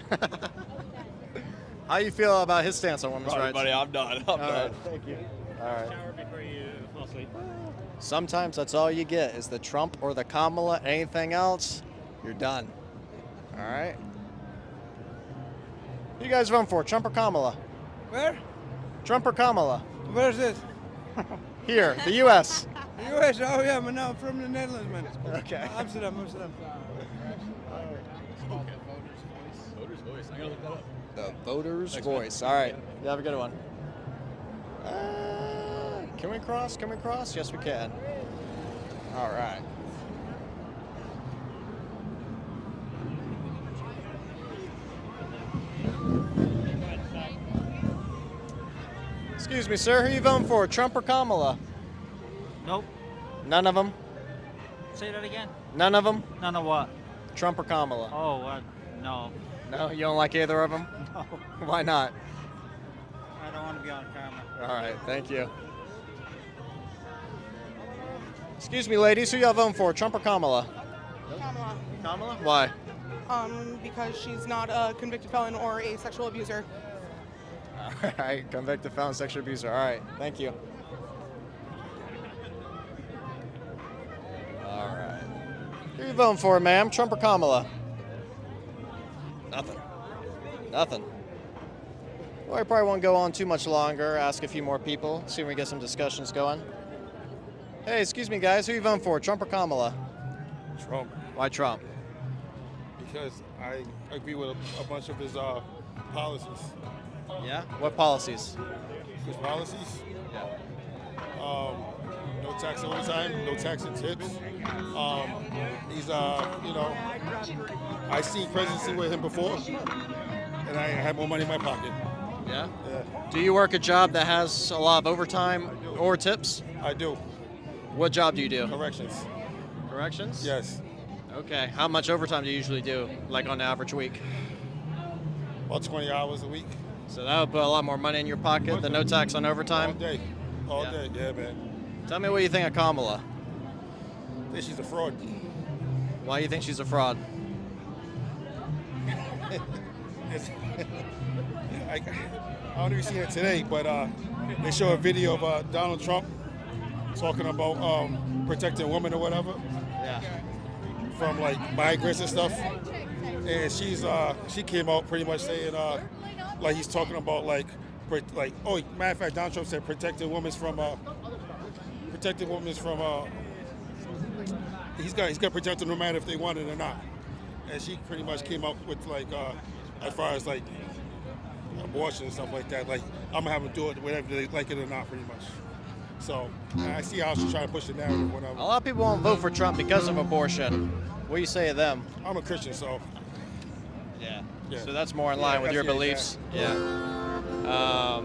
How you feel about his stance on women's Right, rights? buddy, I'm done. I'm All done. right, thank you. All right. Shower before you fall asleep. Sometimes that's all you get is the Trump or the Kamala. Anything else, you're done. All right. Who you guys voting for, Trump or Kamala? Where? Trump or Kamala? Where's this? Here, the U.S. U.S. Oh yeah, man. No, I'm from the Netherlands, man. Okay. Amsterdam. Voter's voice. I gotta look that up. The voter's voice. All right. You have a good one. Can we cross? Can we cross? Yes, we can. All right. Excuse me, sir. Who you voting for, Trump or Kamala? Nope. None of them? Say that again. None of them? None of what? Trump or Kamala? Oh, no. No, you don't like either of them? No. Why not? I don't want to be on camera. All right, thank you. Excuse me, ladies. Who y'all voting for, Trump or Kamala? Kamala. Kamala? Why? Because she's not a convicted felon or a sexual abuser. All right, convicted felon, sexual abuser. All right, thank you. All right. Who you voting for, ma'am, Trump or Kamala? Nothing. Nothing. Well, I probably won't go on too much longer. Ask a few more people, see if we get some discussions going. Hey, excuse me, guys. Who you voting for, Trump or Kamala? Trump. Why Trump? Because I agree with a bunch of his policies. Yeah? What policies? His policies? Yeah. No tax overtime, no tax and tips. He's, I seen presidency with him before, and I had more money in my pocket. Yeah? Yeah. Do you work a job that has a lot of overtime or tips? I do. What job do you do? Corrections. Corrections? Yes. Okay. How much overtime do you usually do, like on an average week? About 20 hours a week. So that would put a lot more money in your pocket than no tax on overtime? All day. All day. Yeah, man. Tell me what you think of Kamala. I think she's a fraud. Why do you think she's a fraud? I don't know if you've seen it today, but they show a video of Donald Trump talking about protecting women or whatever. Yeah. From like migrants and stuff. And she came out pretty much saying like he's talking about oh, matter of fact, Donald Trump said protecting women from he's got to protect them no matter if they want it or not. And she pretty much came up with as far as like abortion and stuff like that, like I'm gonna have them do it whether they like it or not, pretty much. So I see how she's trying to push the narrative. Whatever. A lot of people won't vote for Trump because of abortion. What do you say to them? I'm a Christian, so. Yeah. Yeah. So that's more in line with your beliefs. Yeah. A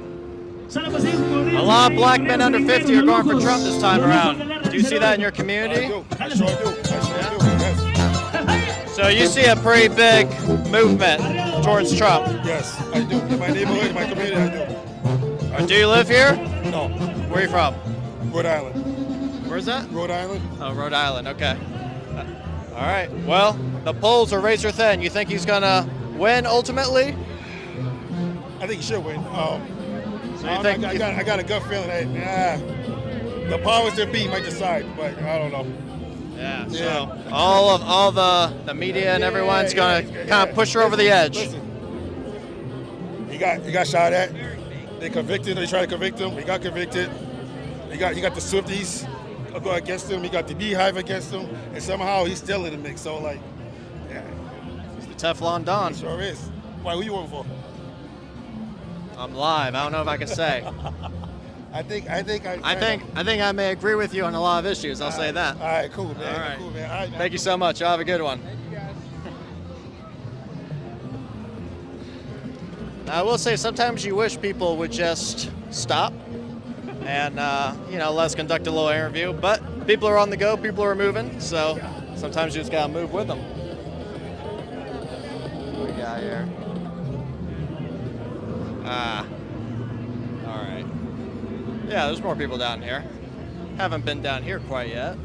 lot of black men under 50 are going for Trump this time around. Do you see that in your community? I do. I sure do. Yes. So you see a pretty big movement towards Trump? Yes, I do. In my neighborhood, in my community, I do. Do you live here? No. Where are you from? Rhode Island. Where's that? Rhode Island. Oh, Rhode Island. Okay. All right. Well, the polls are razor thin. You think he's gonna win ultimately? I think he should win. So you think? I got a gut feeling that the powers that be might decide, but I don't know. Yeah. So all the media and everyone's gonna kind of push her over the edge. Listen, he got shot at. They convicted. They tried to convict him. He got convicted. He got the Swifties go against him. He got the Beehive against him, and somehow he's still in the mix. So like, yeah, He's the Teflon Don. he sure is. Why? Who you voting for? I'm live. I don't know if I can say. I think I may agree with you on a lot of issues. I'll say that. All right, cool, man. All right. Cool, man. All right, man. Thank you so much. Y'all have a good one. I will say sometimes you wish people would just stop and let us conduct a little interview. But people are on the go. People are moving. So sometimes you just gotta move with them. What we got here? All right. Yeah, there's more people down here. Haven't been down here quite yet.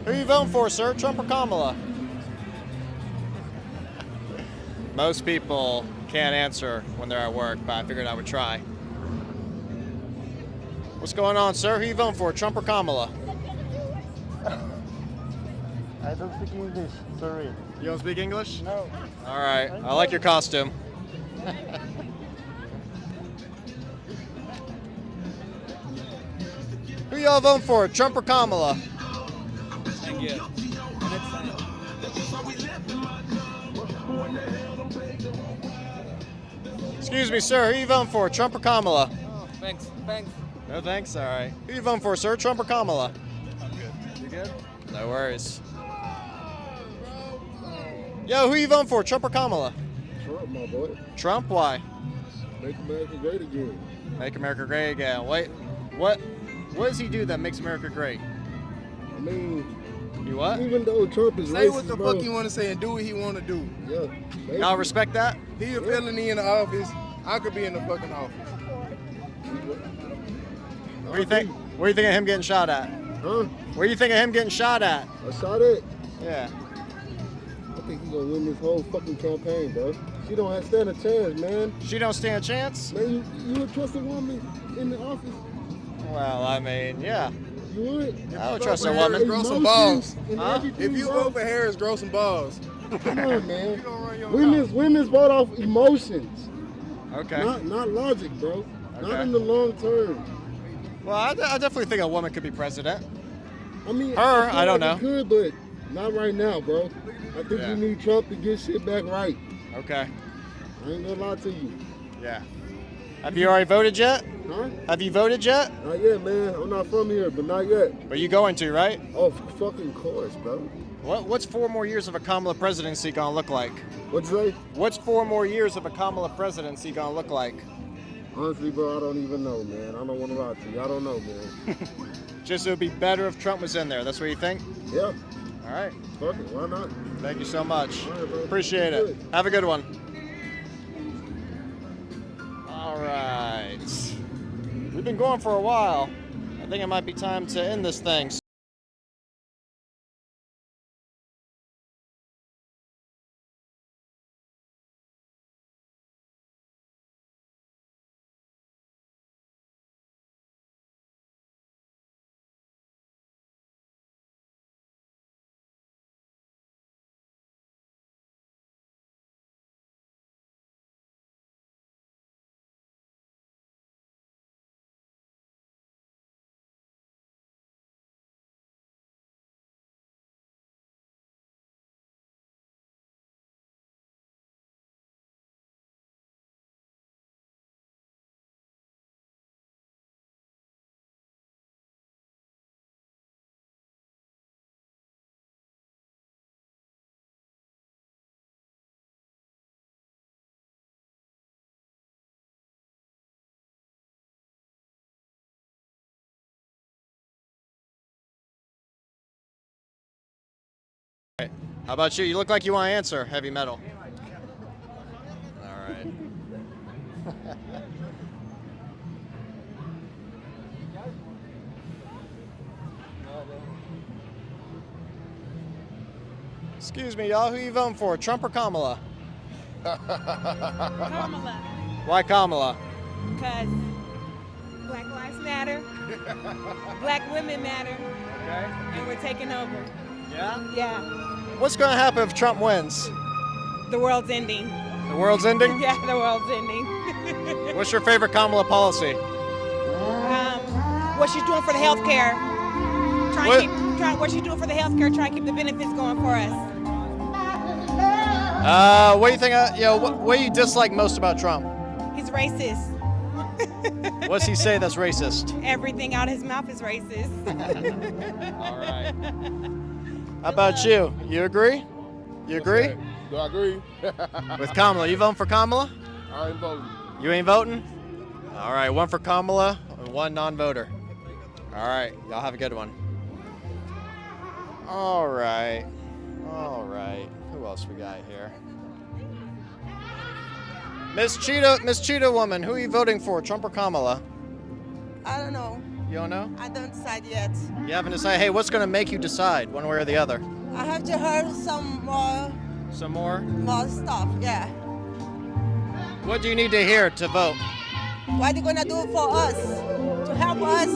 Who are you voting for, sir? Trump or Kamala? Most people can't answer when they're at work, but I figured I would try. What's going on, sir? Who are you voting for, Trump or Kamala? I don't speak English, sorry. You don't speak English? No. All right. I like your costume. Who y'all voting for, Trump or Kamala? Thank you. Excuse me, sir. Who you voting for, Trump or Kamala? Oh, thanks. No thanks. All right. Who you voting for, sir, Trump or Kamala? I'm good. You good? No worries. Yo, who you voting for, Trump or Kamala? Trump, my boy. Trump? Why? Make America great again. Make America great again. Wait, what does he do that makes America great? I mean, you what? Even though Trump is say racist, what the bro, fuck he want to say and do what he want to do. Yeah. Y'all respect that? He a felony in the office. I could be in the fucking office. What do you think? What do you think of him getting shot at? Huh? What do you think of him getting shot at? I shot it. Yeah. I think he's gonna win this whole fucking campaign, bro. She don't stand a chance, man. She don't stand a chance? Man, you would trust a woman in the office? Well, I mean, yeah. You would? I would trust a woman. Grow some balls. Huh? If you vote for Harris, grow some balls. Come on, man. Women's vote off emotions. Okay. Not logic, bro. Okay. Not in the long term. Well, I definitely think a woman could be president. I mean, her, I don't know. Could, but not right now, bro. I think Yeah. you need Trump to get shit back right. Okay. I ain't gonna lie to you. Yeah. Have you already voted yet? Huh? Have you voted yet? Not yet, man. I'm not from here, but not yet. But you going to, right? Oh, fucking course, bro. What's 4 more years of a Kamala presidency gonna look like? What'd you say? What's 4 more years of a Kamala presidency gonna look like? Honestly, bro, I don't even know, man. I don't want to lie to you. I don't know, man. Just it would be better if Trump was in there. That's what you think? Yeah. All right. Fuck it. Why not? Thank you so much. All right, bro. Appreciate it. Have a good one. All right. We've been going for a while. I think it might be time to end this thing. right. How about you? You look like you want to answer heavy metal. All right. Excuse me, y'all. Who you voting for, Trump or Kamala? Kamala. Why Kamala? Because Black Lives Matter, Black women matter, and we're taking over. Yeah? Yeah. What's going to happen if Trump wins? The world's ending. The world's ending? Yeah, the world's ending. What's your favorite Kamala policy? What she's doing for the health care. What she's doing for the health care, trying to keep the benefits going for us. What do you think? What do you dislike most about Trump? He's racist. What's he say that's racist? Everything out of his mouth is racist. All right. How about you? You agree? You agree? Do I agree? With Kamala. You voting for Kamala? I ain't voting. You ain't voting? All right, one for Kamala and one non-voter. All right, y'all have a good one. All right. All right. Who else we got here? Miss Cheetah Woman, who are you voting for, Trump or Kamala? I don't know. You don't know? I don't decide yet. You haven't decided? Hey, what's going to make you decide one way or the other? I have to hear some more. Some more? More stuff, yeah. What do you need to hear to vote? What are they gonna do for us? To help us?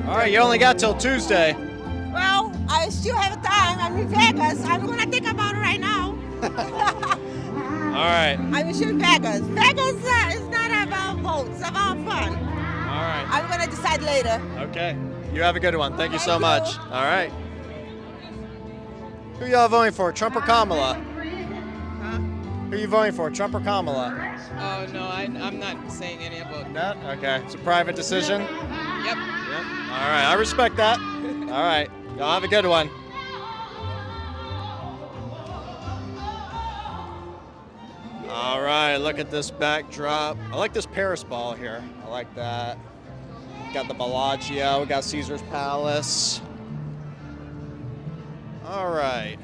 All right, you only got till Tuesday. Well, I still have time. I'm in Vegas. I'm gonna think about it right now. All right. I'm still in Vegas. Vegas is not about votes. It's about fun. All right. I'm gonna decide later. Okay. You have a good one. Thank you so much. All right. Who y'all voting for, Trump or Kamala? Who you voting for, Trump or Kamala? Oh, no, I'm not saying any about that. Okay, it's a private decision? Yep. Yep. All right, I respect that. All right, y'all have a good one. All right, look at this backdrop. I like this Paris ball here. I like that. Got the Bellagio, we got Caesar's Palace. All right.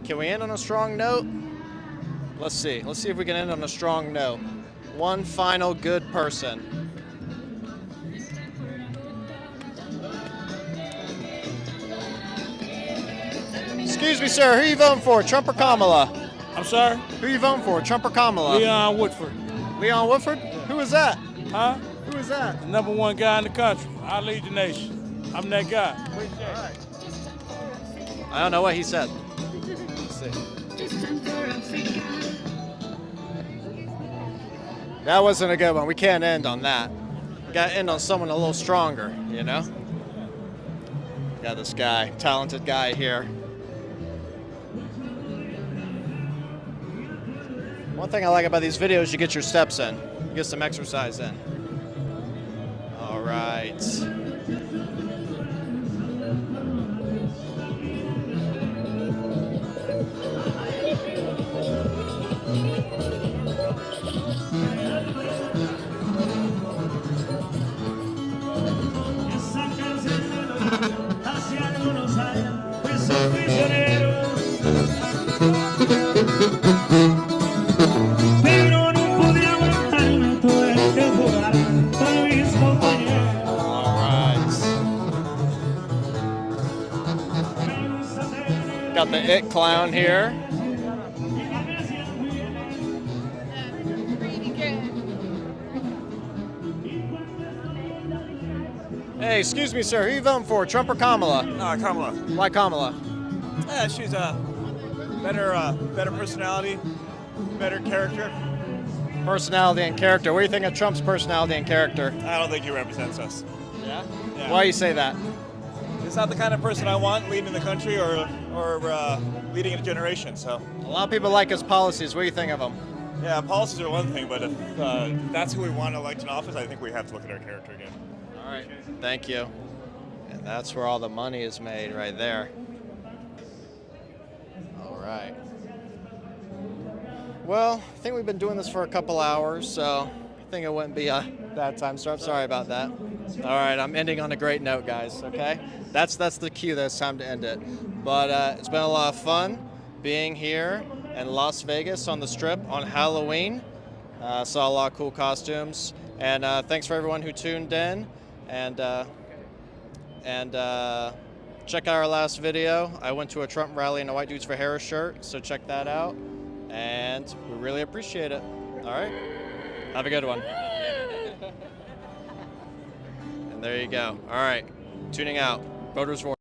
Can we end on a strong note? Let's see. Let's see if we can end on a strong note. One final good person. Excuse me, sir. Who are you voting for, Trump or Kamala? I'm sorry? Who are you voting for, Trump or Kamala? Leon Woodford. Leon Woodford? Who is that? Huh? Who is that? The #1 guy in the country. I lead the nation. I'm that guy. I don't know what he said. Let's see. That wasn't a good one. We can't end on that. We gotta end on someone a little stronger, you know? Got this guy, talented guy here. One thing I like about these videos, you get your steps in. You get some exercise in. All right. Pero no podía aguantarme todo el temporal para mis compañeros. Got the It Clown here. Hey, excuse me, sir. Who you voting for, Trump or Kamala? Kamala. Why Kamala? Yeah, she's a better personality, better character. Personality and character. What do you think of Trump's personality and character? I don't think he represents us. Yeah? Why do you say that? He's not the kind of person I want leading the country or leading a generation. So a lot of people like his policies. What do you think of them? Yeah, policies are one thing, but if that's who we want to elect in office, I think we have to look at our character again. All right. Thank you. And that's where all the money is made, right there. All right. Well, I think we've been doing this for a couple hours, so I think it wouldn't be a bad time, so I'm sorry about that. All right, I'm ending on a great note, guys, okay? That's the cue that it's time to end it. But it's been a lot of fun being here in Las Vegas on the Strip on Halloween. Saw a lot of cool costumes. And thanks for everyone who tuned in. And check out our last video. I went to a Trump rally in a White Dudes for Harris shirt, so check that out. And we really appreciate it. All right? Have a good one. And there you go. All right. Tuning out. Voters' Voice.